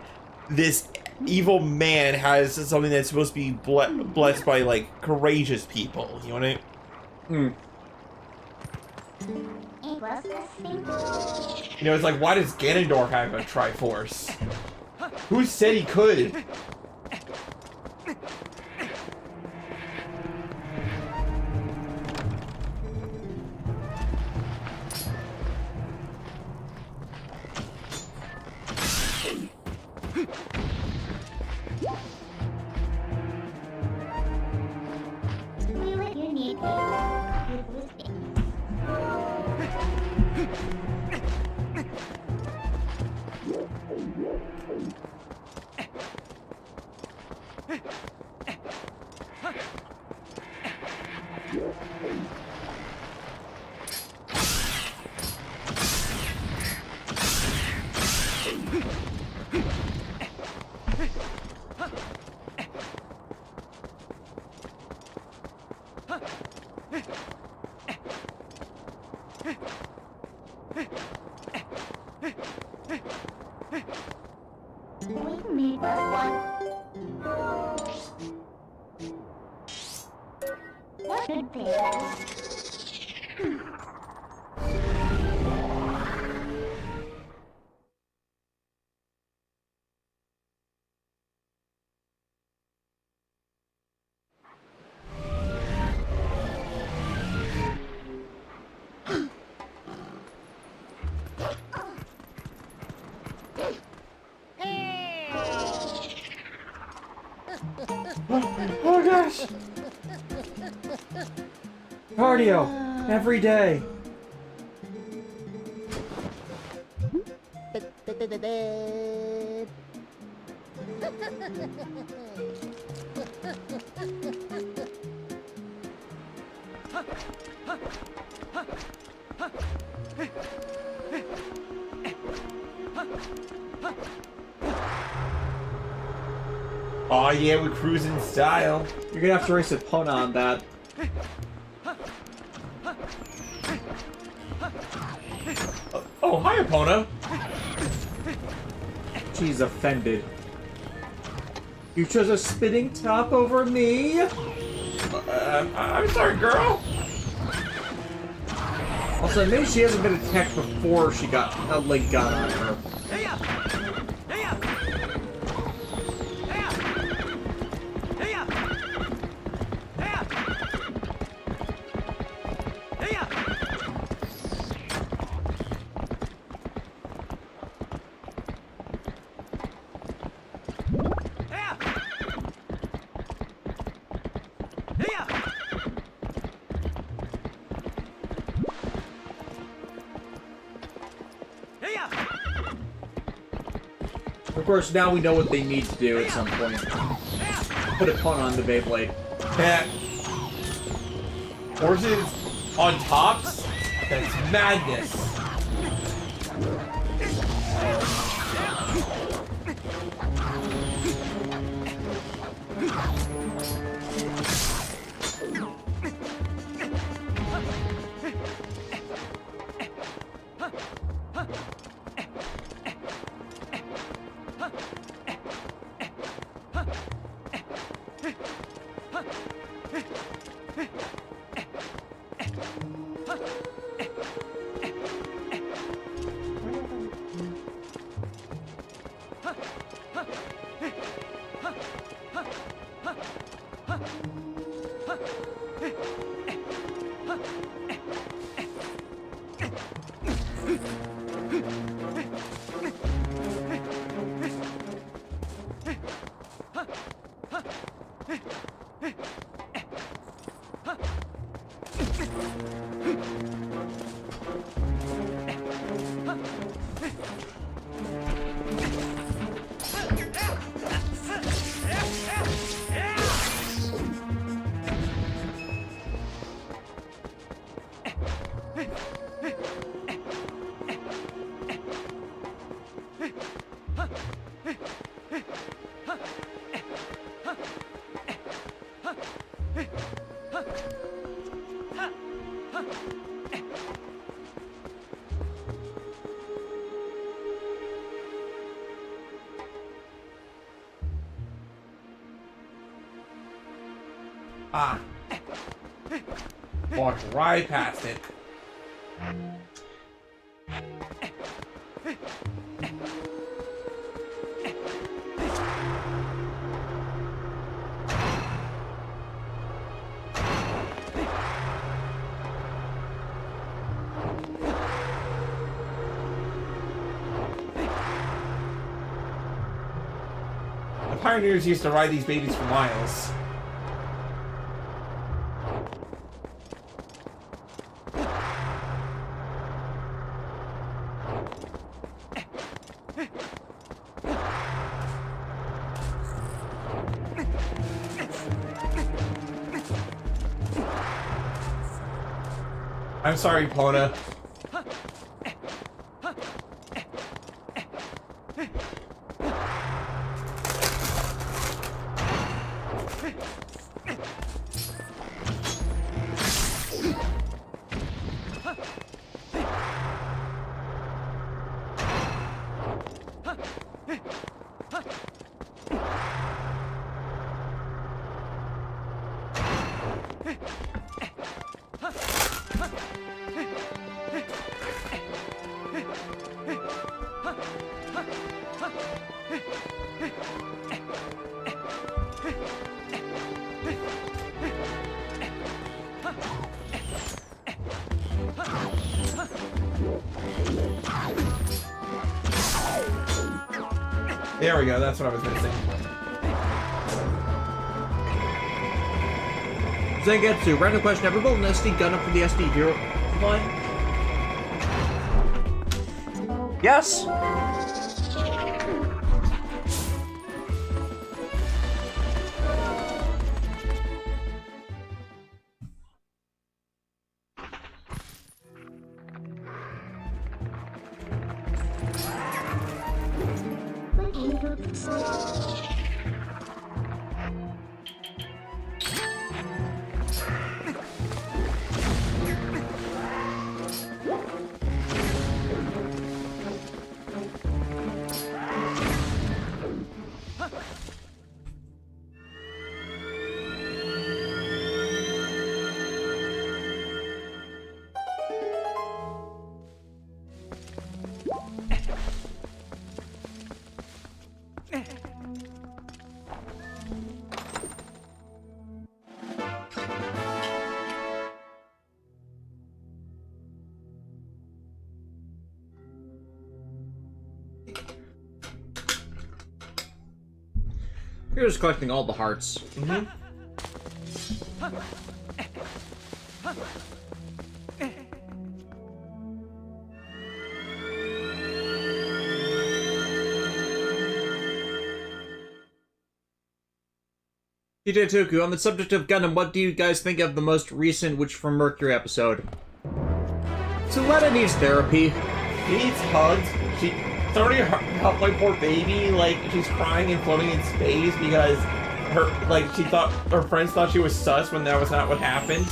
this evil man has something that's supposed to be blessed by, like, courageous people. You know what I mean? You know, it's like, why does Ganondorf have a Triforce? Who said he could? Oh gosh! Cardio every day. Oh yeah, we're cruising style. You're gonna have to race Epona on that. Oh, hi Epona. She's offended. You chose a spinning top over me? I'm sorry, girl. Also, maybe she hasn't been attacked before she got a Link got on her. Of course, now we know what they need to do at some point. Put a pun on the Beyblade. Horses on tops? That's madness. Ah. Walked right past it. pioneers used to ride these babies for miles. I'm sorry, Pona. There we go, that's what I was missing. Zangetsu, random question. Ever built an SD gun up for the SD Hero line? Yes. You're just collecting all the hearts. Mm-hmm. DJ Toku, on the subject of Gundam, what do you guys think of the most recent Witch from Mercury episode? Suletta needs therapy. She needs hugs. It's already helped my poor baby. Like, she's crying and floating in space because she thought her friends thought she was sus when that was not what happened.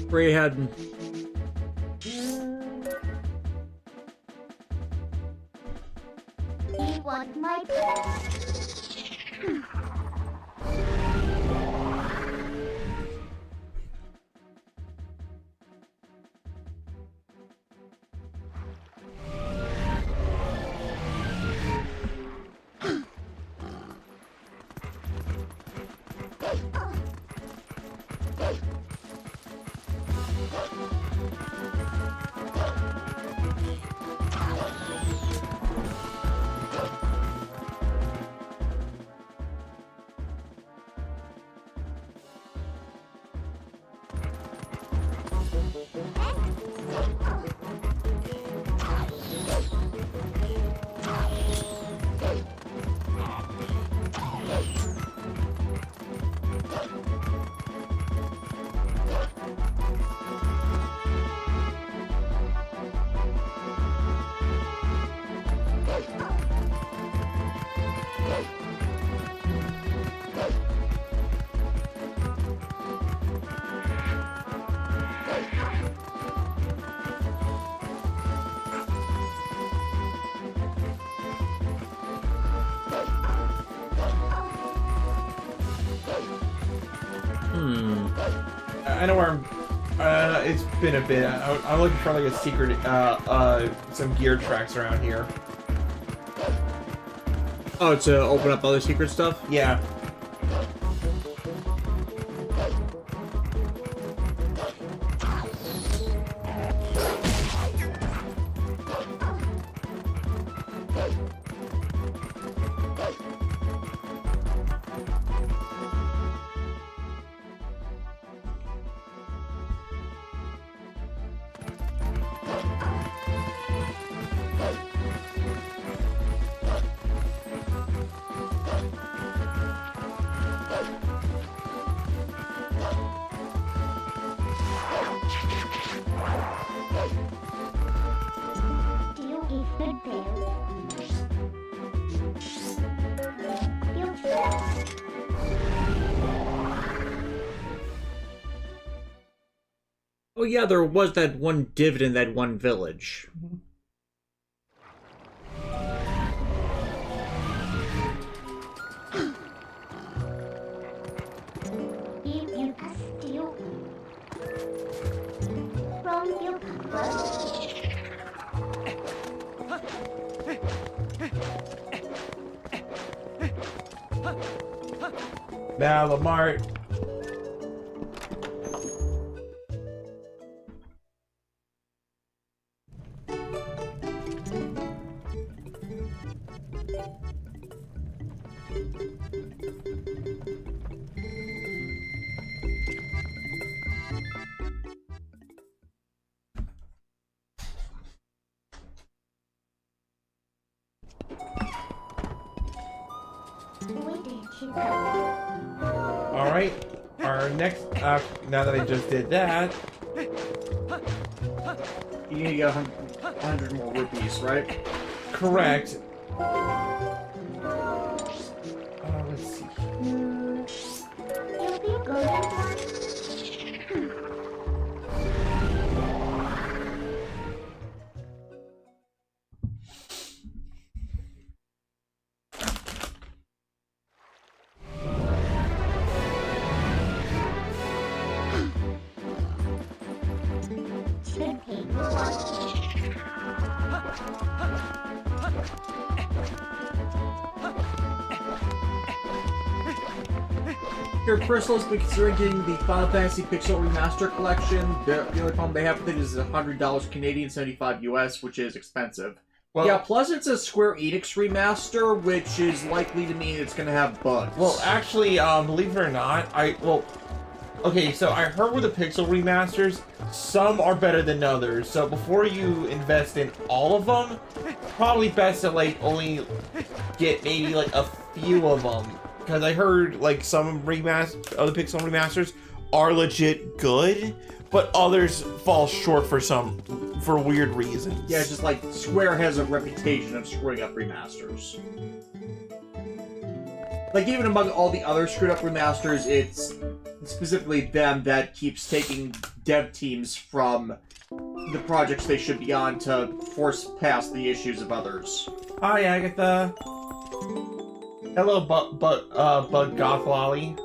Where you heading? You want my I know where I'm. It's been a bit. I'm looking for like a secret, some gear tracks around here. Oh, to open up other secret stuff? Yeah. Oh yeah, there was that one divot in that one village. If you steal from your purse, Malamart. waiting to go. Alright. Our next. Now that I just did that. You need to get 100 more rupees, right? Correct. Let's see. You'll be golden one. Should be Your personal has been considering getting the Final Fantasy Pixel Remaster Collection. The only problem they have with it is $100 Canadian, 75 US, which is expensive. Well, yeah, plus it's a Square Enix remaster, which is likely to mean it's going to have bugs. Well, actually, believe it or not, okay, so I heard with the Pixel remasters, some are better than others. So before you invest in all of them, probably best to like only get maybe like a few of them. Because I heard like some other Pixel remasters are legit good, but others fall short for weird reasons. yeah, it's just like Square has a reputation of screwing up remasters. Like, even among all the other screwed up remasters, it's specifically them that keeps taking dev teams from the projects they should be on to force past the issues of others. Hi, Agatha. Hello, Bug Goth-Lolly.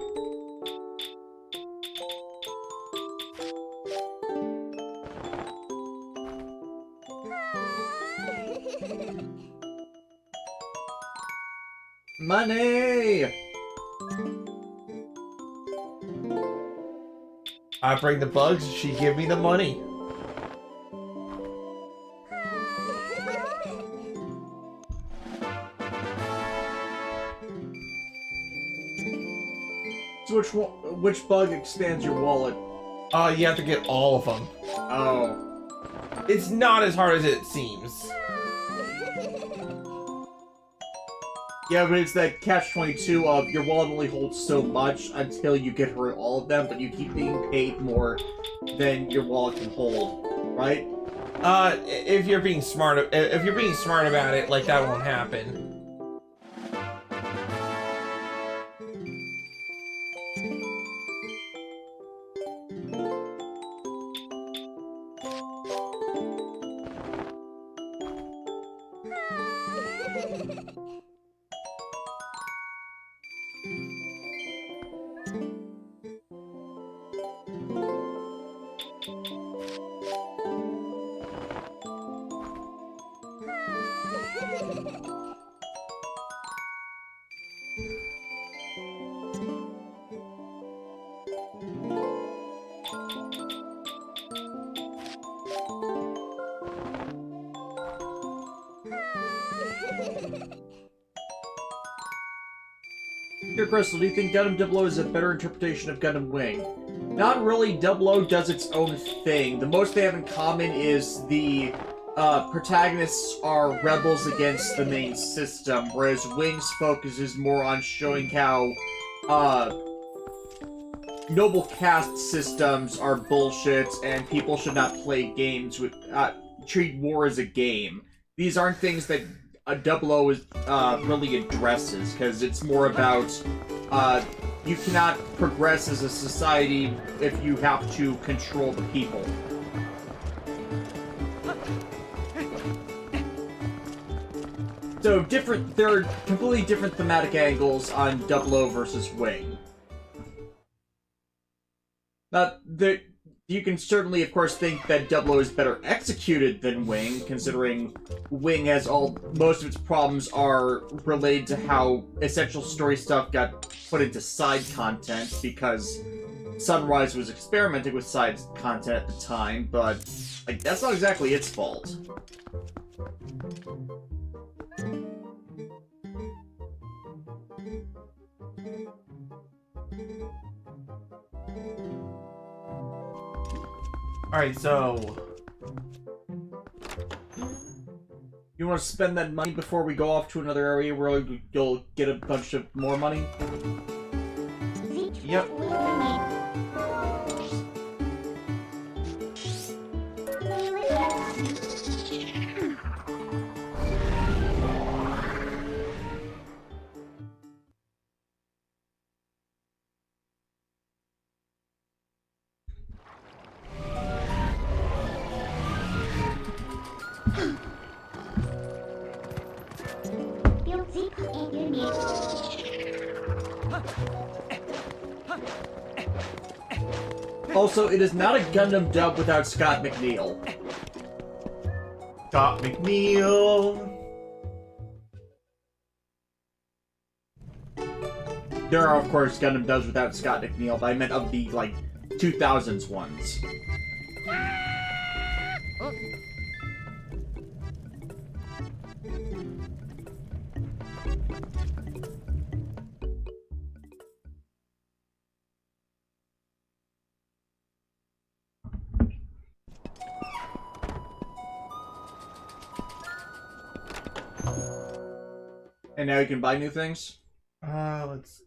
Money! I bring the bugs, she give me the money. So which bug expands your wallet? You have to get all of them. Oh. It's not as hard as it seems. Yeah, but it's that catch-22 of your wallet only holds so much until you get rid of all of them, but you keep being paid more than your wallet can hold, right? If you're being smart about it, like that won't happen. Dear Crystal, do you think Gundam 00 is a better interpretation of Gundam Wing? Not really. 00 does its own thing. The most they have in common is the protagonists are rebels against the main system, whereas Wing's focus is more on showing how noble caste systems are bullshit and people should not play games with treat war as a game. These aren't things that 00 is really addresses, because it's more about you cannot progress as a society if you have to control the people. So there are completely different thematic angles on 00 versus Wing. You can certainly, of course, think that 00 is better executed than Wing, considering Wing has most of its problems are related to how essential story stuff got put into side content, because Sunrise was experimenting with side content at the time, but like that's not exactly its fault. Alright, so... You want to spend that money before we go off to another area where you'll get a bunch of more money? Yep. Also, it is not a Gundam dub without Scott McNeil. Scott McNeil. There are, of course, Gundam dubs without Scott McNeil, but I meant of the, like, 2000s ones. And now you can buy new things? Let's...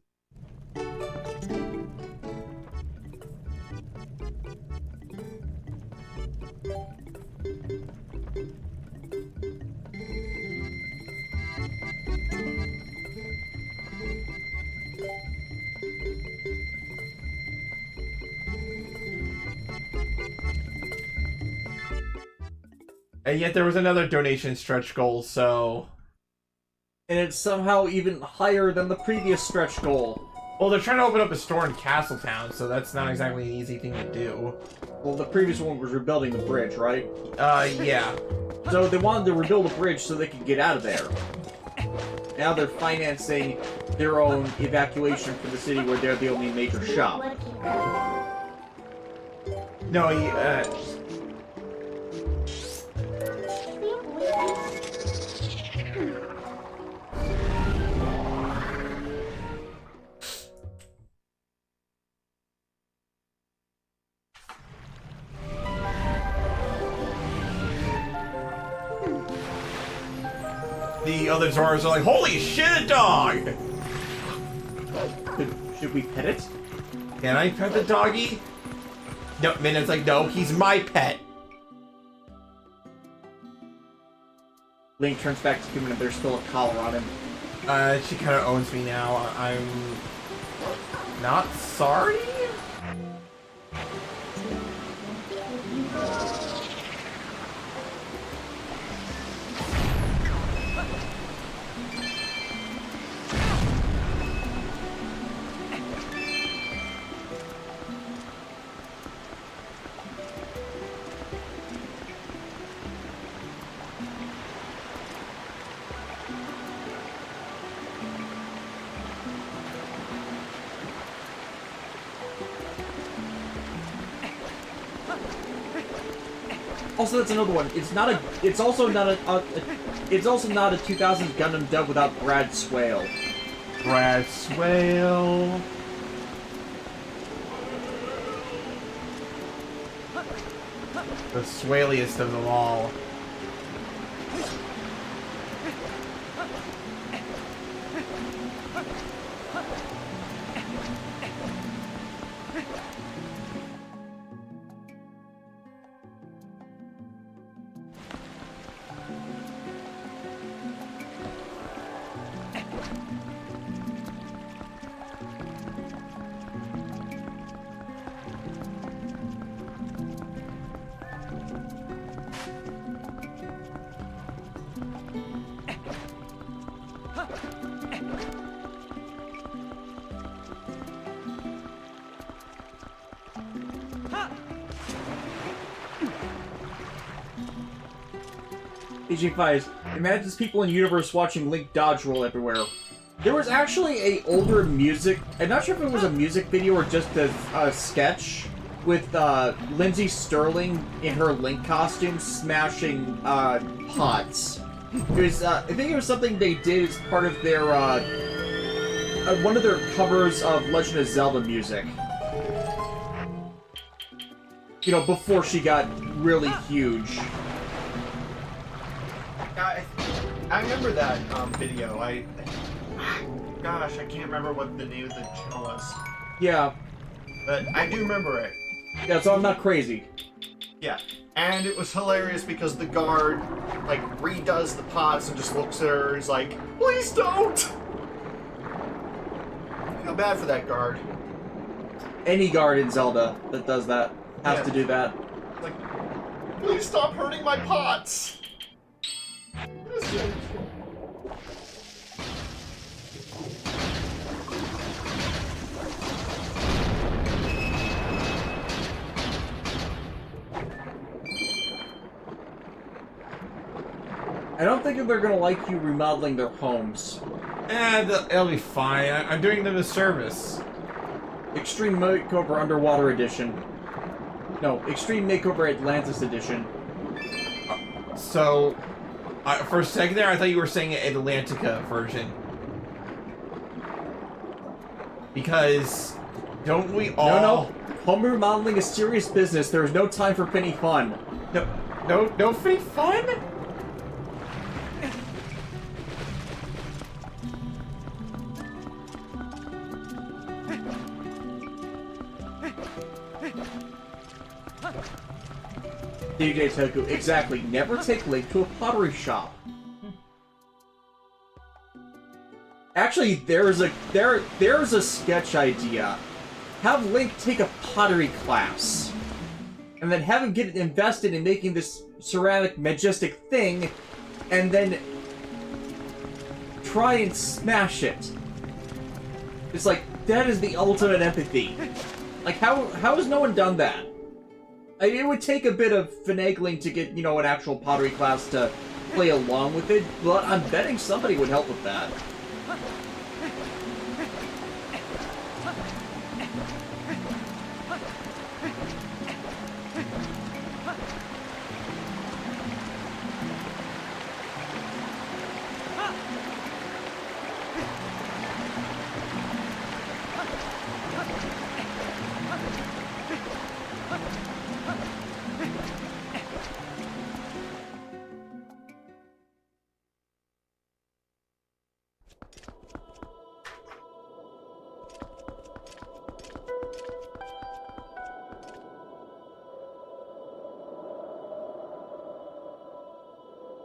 And yet there was another donation stretch goal, so... And it's somehow even higher than the previous stretch goal. Well, they're trying to open up a store in Castletown, so that's not exactly an easy thing to do. Well, the previous one was rebuilding the bridge, right? Yeah. So they wanted to rebuild the bridge so they could get out of there. Now they're financing their own evacuation from the city where they're the only major shop. No, the other Zoras are like, holy shit, a dog! Should we pet it? Can I pet the doggy? No, Minna's like, no, he's my pet. Link turns back to human and there's still a collar on him. She kind of owns me now. I'm not sorry? Also, that's another one. It's not a. It's also not it's also not a 2000s Gundam dub without Brad Swale. Brad Swale. The swaliest of them all. Aging Fires imagines people in universe watching Link dodge roll everywhere. There was actually a older music. I'm not sure if it was a music video or just a sketch with Lindsay Sterling in her Link costume smashing pots. It was, I think it was something they did as part of their one of their covers of Legend of Zelda music. You know, before she got really huge. I remember that video. Gosh, I can't remember what the name of the channel was. Yeah. But I do remember it. Yeah, so I'm not crazy. Yeah. And it was hilarious because the guard, like, redoes the pots and just looks at her and is like, please don't! I feel bad for that guard. Any guard in Zelda that does that has to do that. Like, please stop hurting my pots! I don't think they're gonna like you remodeling their homes. It'll be fine. I'm doing them a service. Extreme Makeover Underwater Edition. No, Extreme Makeover Atlantis Edition. So, for a second there, I thought you were saying an Atlantica version. Because, don't we all... No. Home remodeling is serious business. There is no time for penny fun. No free fun? DJ Toku, exactly. Never take Link to a pottery shop. Actually, there's a sketch idea. Have Link take a pottery class, and then have him get invested in making this ceramic majestic thing, and then try and smash it. It's like, that is the ultimate empathy. Like, how has no one done that? I mean, it would take a bit of finagling to get, you know, an actual pottery class to play along with it, but I'm betting somebody would help with that.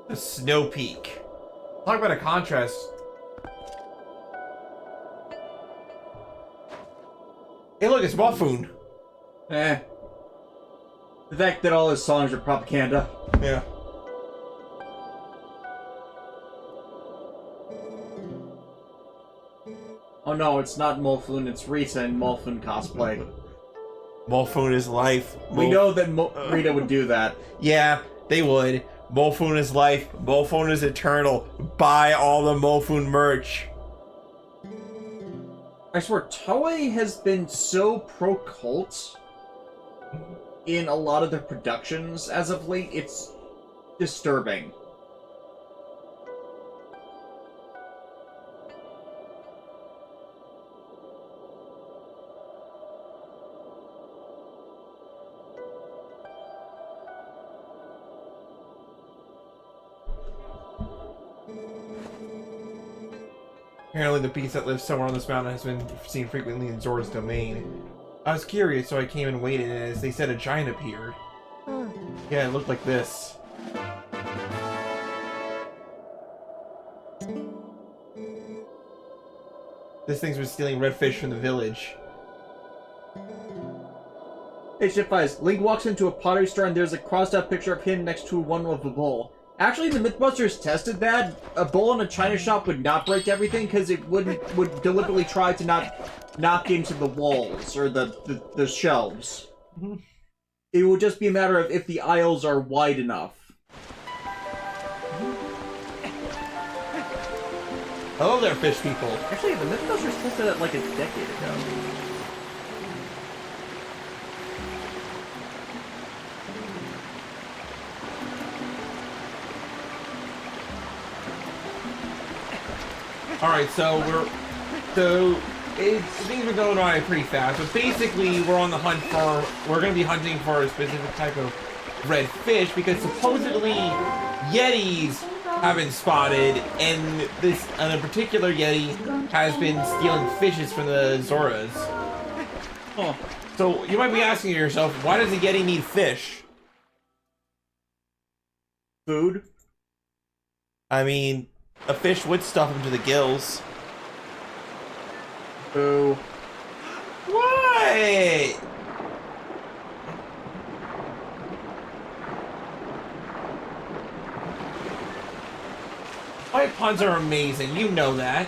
The Snow Peak. Talk about a contrast. Hey, look, it's Buffoon. The fact that all his songs are propaganda. Yeah. Oh no, it's not Molfun, it's Rita in Molfun cosplay. Molfun is life. We know that Rita would do that. Yeah, they would. Molfun is life. Molfun is eternal. Buy all the Molfun merch. I swear, Toei has been so pro-cult. in a lot of the productions as of late. It's disturbing. Apparently the beast that lives somewhere on this mountain has been seen frequently in Zora's domain. I was curious, so I came and waited, and as they said, a giant appeared. Yeah, it looked like this. This thing's been stealing red fish from the village. Hey, Shipwise, Link walks into a pottery store and there's a crossed-out picture of him next to one of a bowl. Actually, the Mythbusters tested that. A bowl in a china shop would not break everything because it would deliberately try to not knock into the walls or the shelves. Mm-hmm. It would just be a matter of if the aisles are wide enough. Hello there, fish people. Actually, the Mythbusters tested it like a decade ago. Alright, so things are going on pretty fast, but basically we're on the hunt for, we're going to be hunting for a specific type of red fish, because supposedly Yetis have been spotted, and a particular Yeti has been stealing fishes from the Zoras. Huh. So you might be asking yourself, why does a Yeti need fish? Food? I mean, a fish would stuff him to the gills. Boo. What? My puns are amazing, you know that.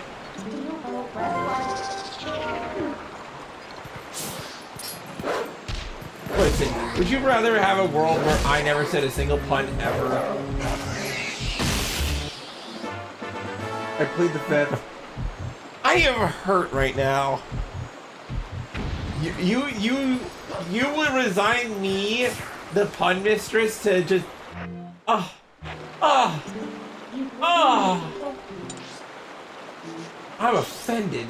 Listen, would you rather have a world where I never said a single pun ever? I plead the fifth. I am hurt right now. You would resign me, the pun mistress, to just I'm offended.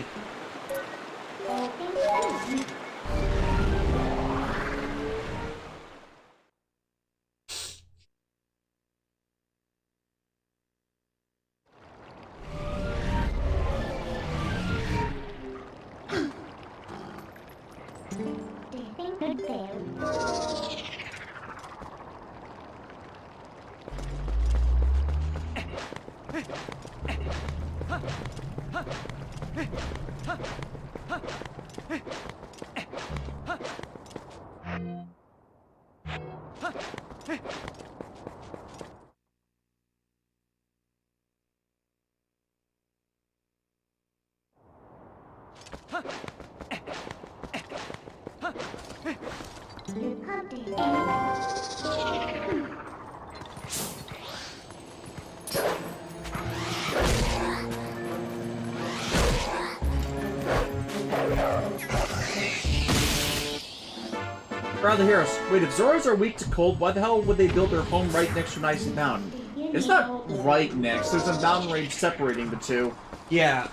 Around the heroes. Wait, if Zoras are weak to cold, why the hell would they build their home right next to an icy mountain? It's not right next. There's a mountain range separating the two. Yeah,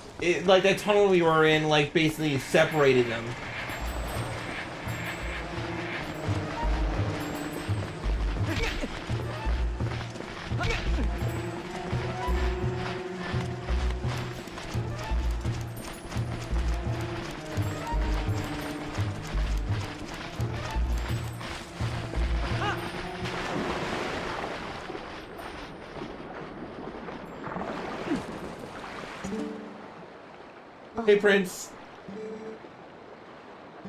like that tunnel we were in, like, basically separated them. Hey, Prince.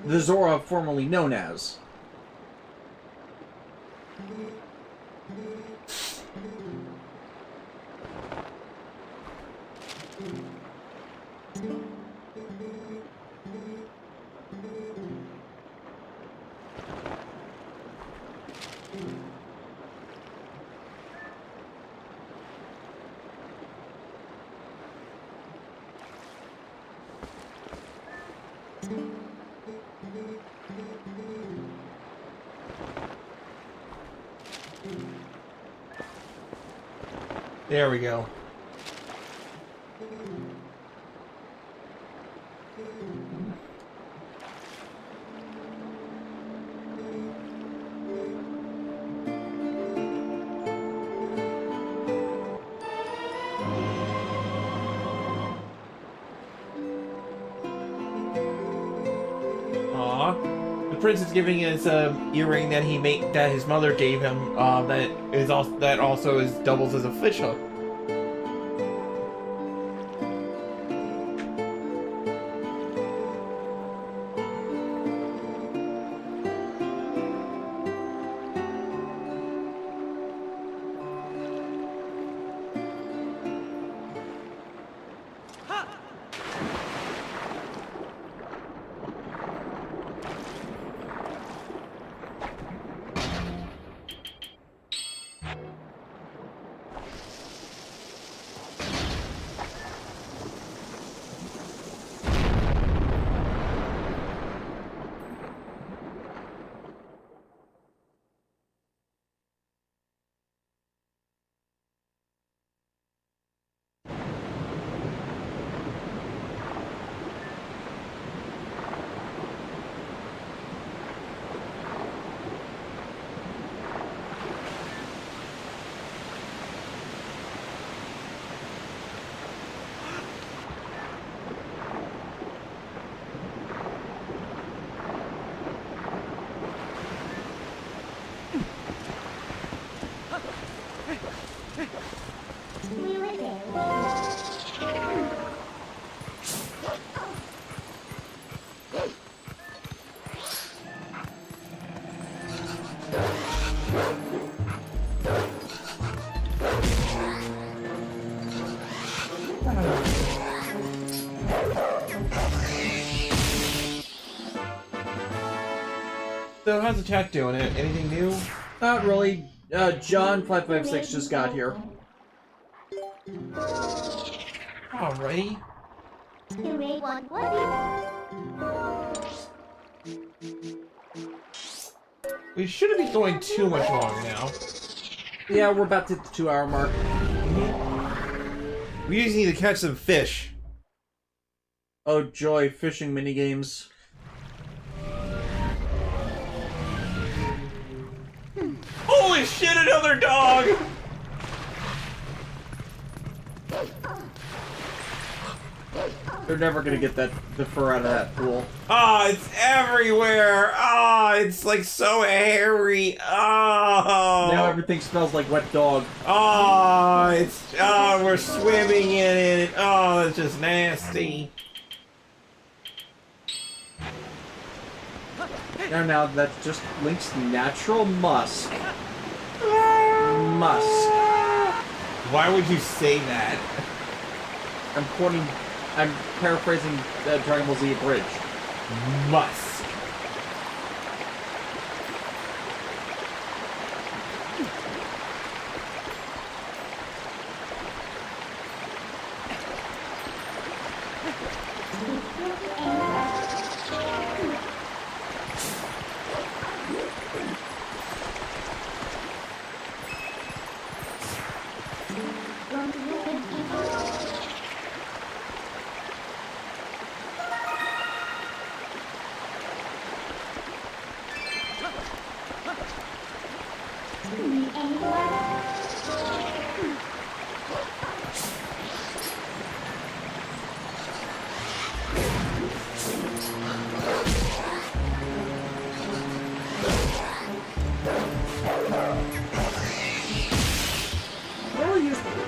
The Zora formerly known as. There we go. The prince is giving us a earring that that his mother gave him. That also doubles as a fish hook. We were there. So how's the chat doing? Anything new? Not really. John556 just got here. Alrighty. You may want what? We shouldn't be going too much longer now. Yeah, we're about to hit the 2-hour mark. We just need to catch some fish. Oh joy, fishing minigames. Holy shit, another dog! They're never gonna get the fur out of that pool. Ah, it's everywhere! Ah, it's like so hairy! Oh! Now everything smells like wet dog. Oh, we're swimming in it. Oh, it's just nasty. Now that's just Link's natural musk. Musk. Why would you say that? I'm paraphrasing Dragon Ball Z Bridge. Musk.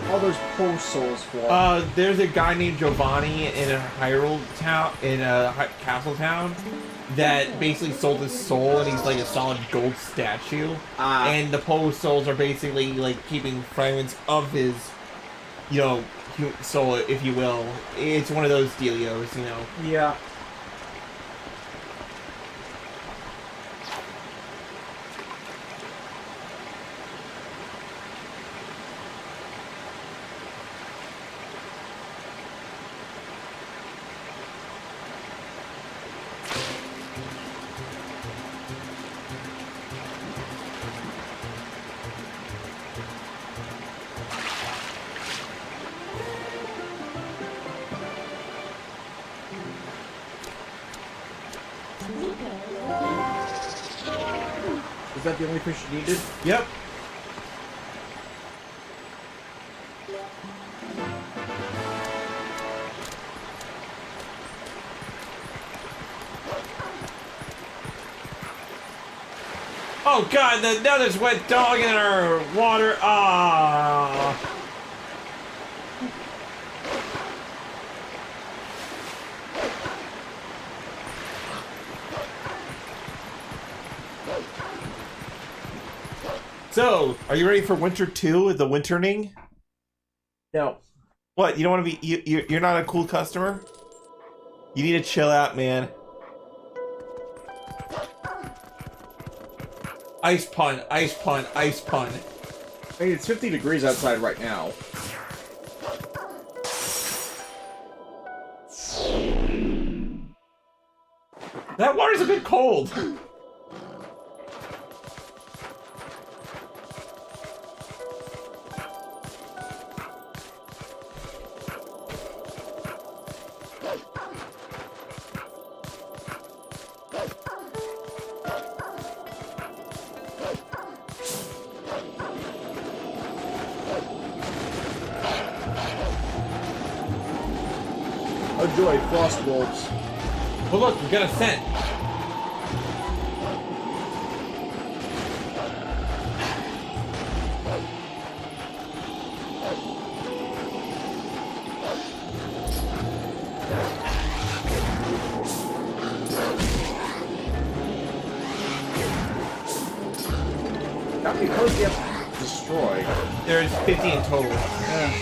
All those post souls for? There's a guy named Giovanni in a Hyrule town, in a castle town, that basically sold his soul, and he's like a solid gold statue. And the post souls are basically like keeping fragments of his, soul, if you will. It's one of those dealios, Yeah. that the only fish you needed? Yep. Oh god, now there's wet dog in our water. Ah. So, are you ready for winter 2, the winterning? No. What, you don't want to be, you're not a cool customer? You need to chill out, man. Ice pun, ice pun, ice pun. I mean, it's 50 degrees outside right now. That water's a bit cold. Enjoy frost wolves. Well, look, we got a scent. How many codes do you have to destroy? There's 50 in total. Yeah.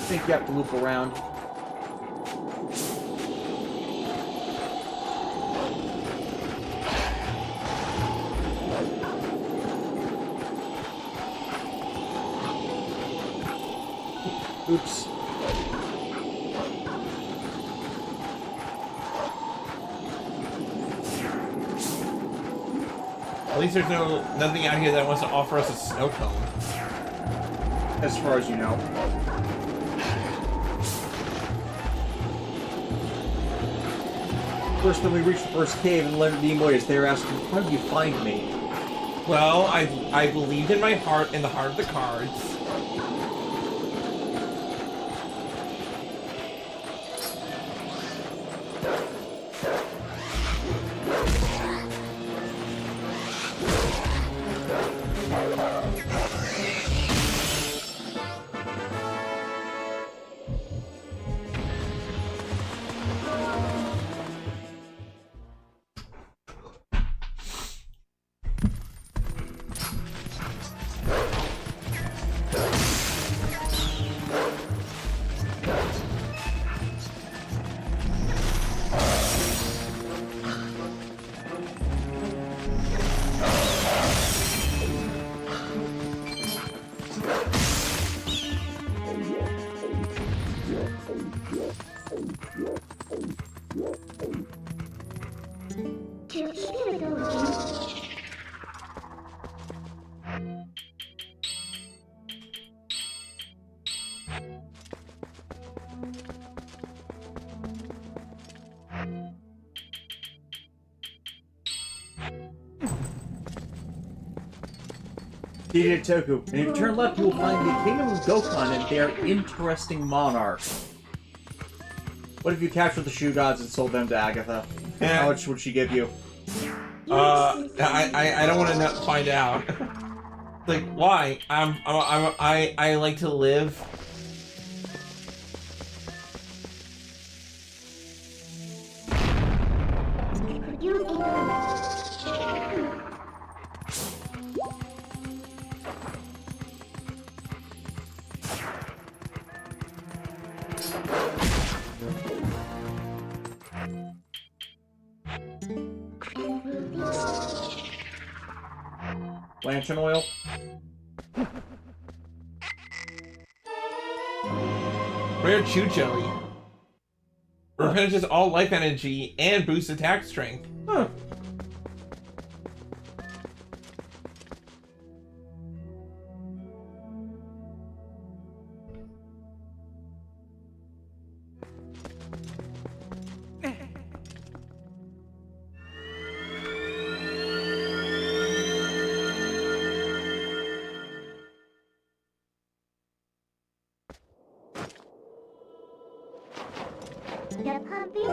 I think you have to loop around. Oops. At least there's nothing out here that wants to offer us a snow cone. As far as you know. First, when we reached the first cave and Leonard Nimoy is there asking, how did you find me? Well, I believed in my heart, in the heart of the cards. DJ Toku, and if you turn left, you will find the Kingdom of Gokhan and their interesting monarch. What if you captured the shoe gods and sold them to Agatha? Yeah. How much would she give you? I don't want to find out. Like, why? I like to live. Lantern oil? Rare chew jelly. Replenishes all life energy and boosts attack strength. Huh. The puppy people.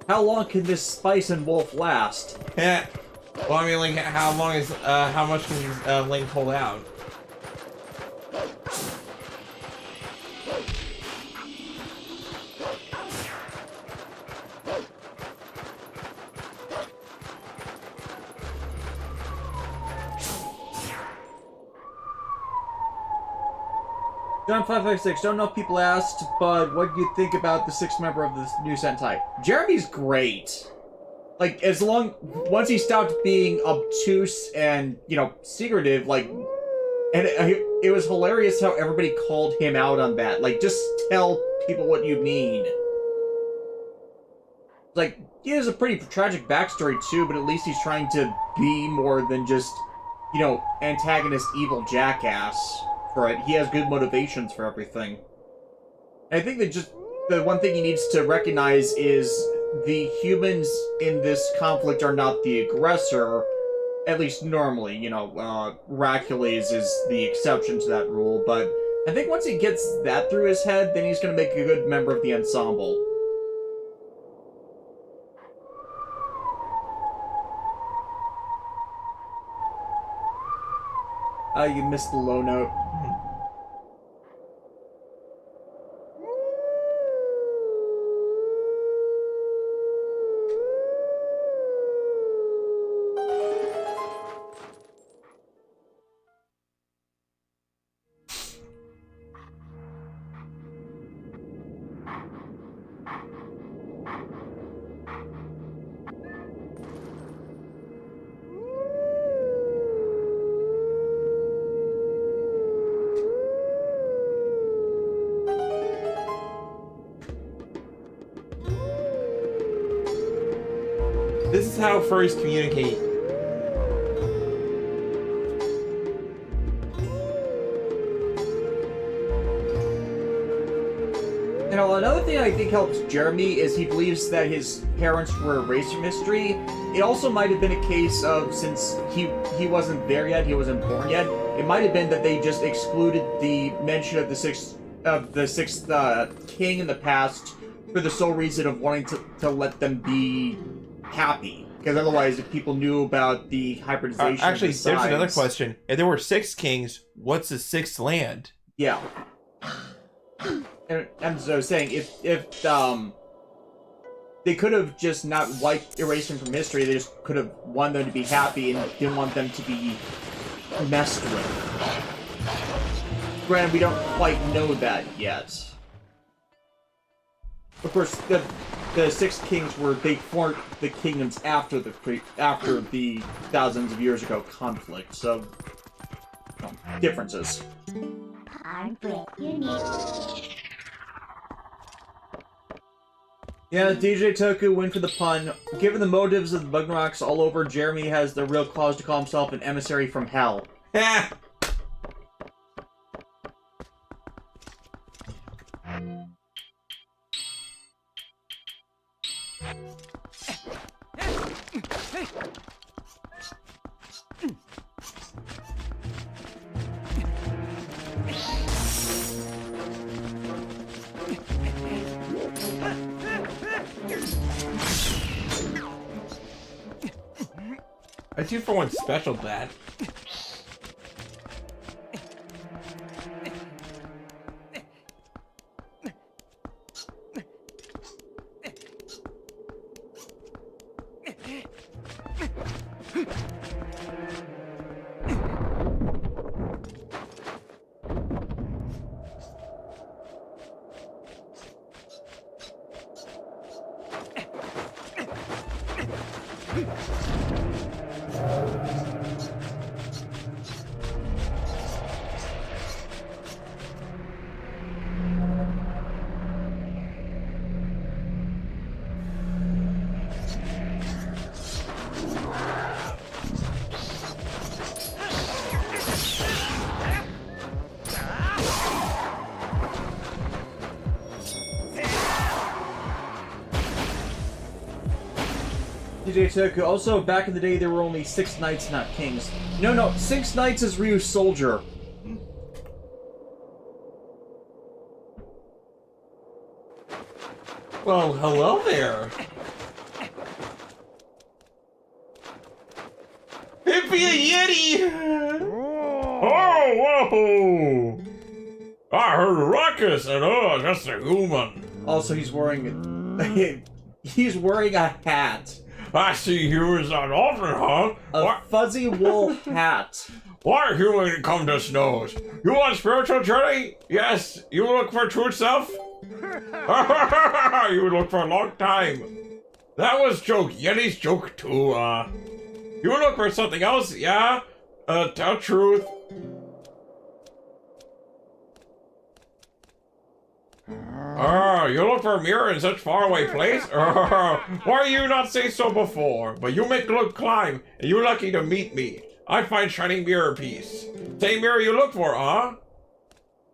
How long can this spice and wolf last? Yeah. Well, I mean, like, how long is, how much can Link hold out? John556, don't know if people asked, but what do you think about the sixth member of this new Sentai? Jeremy's great. Like, once he stopped being obtuse and, you know, secretive, like, and it was hilarious how everybody called him out on that. Like, just tell people what you mean. Like, he has a pretty tragic backstory too, but at least he's trying to be more than just, you know, antagonist evil jackass. For it. He has good motivations for everything. And I think that just the one thing he needs to recognize is the humans in this conflict are not the aggressor, at least normally. You know, Hercules is the exception to that rule, but I think once he gets that through his head, then he's going to make a good member of the ensemble. You missed the low note. This is how furries communicate. You know, another thing I think helps Jeremy is he believes that his parents were erased from history. It also might have been a case of, since he wasn't there yet, he wasn't born yet, it might have been that they just excluded the mention of the sixth king in the past for the sole reason of wanting to let them be happy. Because otherwise, if people knew about the hybridization actually, of the there's another sides- question. If there were 6 kings, what's the 6th land? Yeah. And so I was saying, if they could have just not erased them from history, they just could have wanted them to be happy and didn't want them to be messed with. Granted, we don't quite know that yet. Of course, the 6 kings they formed the kingdoms after the thousands of years ago conflict, so you know, differences. Heartbreak, you need. Yeah, DJ Toku went for the pun. Given the motives of the Bugnarocks all over, Jeremy has the real cause to call himself an emissary from hell. Ha! I 2-for-1 special that. DJ Toku, also back in the day there were only 6 knights, not kings. No, 6 knights is Ryu's soldier. Well, hello there. It'd be a Yeti! Oh, whoa! I heard a ruckus, and just a human. Also, he's wearing he's wearing a hat. I see humans not often, huh? A fuzzy wool hat. Why human come to snows? You want spiritual journey? Yes. You look for true self? You would look for a long time. That was joke. Yeti's joke too. You look for something else? Yeah. Tell truth. You look for a mirror in such faraway place? Why you not say so before? But you make look climb, and you lucky to meet me. I find shining mirror piece. Same mirror you look for, huh?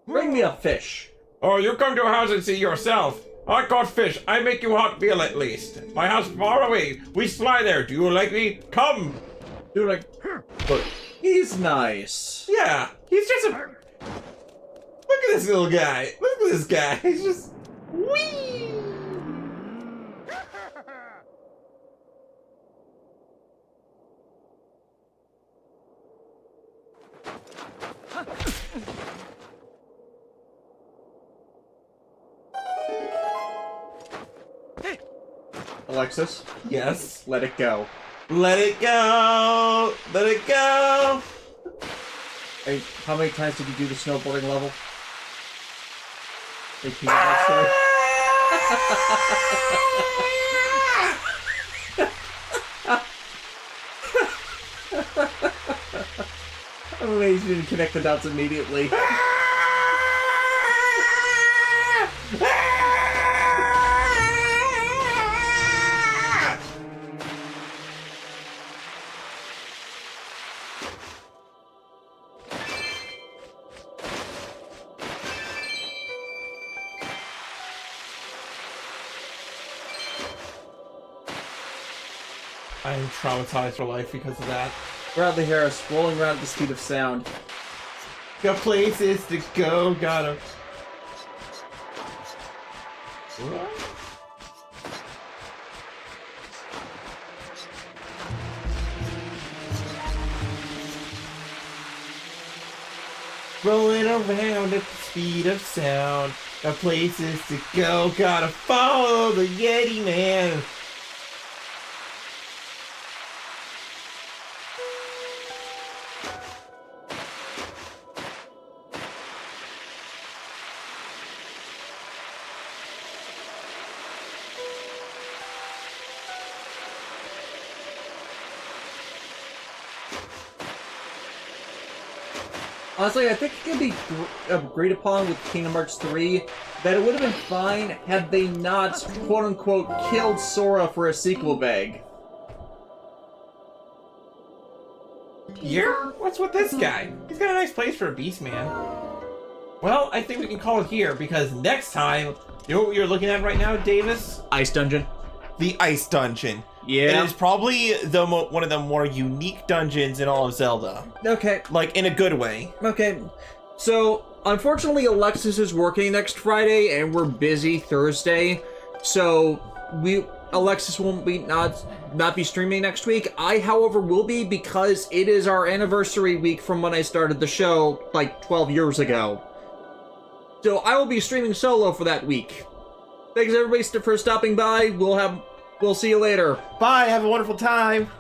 Bring me a fish. Oh, you come to a house and see yourself. I caught fish. I make you hot meal at least. My house far away. We fly there. Do you like me? Come. Dude, like, but he's nice. Yeah, he's just a... Look at this little guy. Look at this guy. He's just... Whee! Alexis, Yes. let it go. Let it go. Let it go. Hey, how many times did you do the snowboarding level? Repeat that story. I'm amazed you didn't connect the dots immediately. I am traumatized for life because of that. Bradley Harris rolling around at the speed of sound. Got places to go, gotta... Rolling around at the speed of sound. Got places to go, gotta follow the Yeti man. Honestly, I think it can be agreed upon with Kingdom Hearts 3 that it would have been fine had they not, quote-unquote, killed Sora for a sequel bag. Here? What's with this guy? He's got a nice place for a beast man. Well, I think we can call it here, because next time, you know what you're looking at right now, Davis? Ice Dungeon. The Ice Dungeon. Yeah. It is probably one of the more unique dungeons in all of Zelda. Okay. Like, in a good way. Okay. So, unfortunately, Alexis is working next Friday, and we're busy Thursday. So, Alexis won't be not be streaming next week. I, however, will be because it is our anniversary week from when I started the show, like 12 years ago. So, I will be streaming solo for that week. Thanks everybody for stopping by. We'll see you later. Bye, have a wonderful time.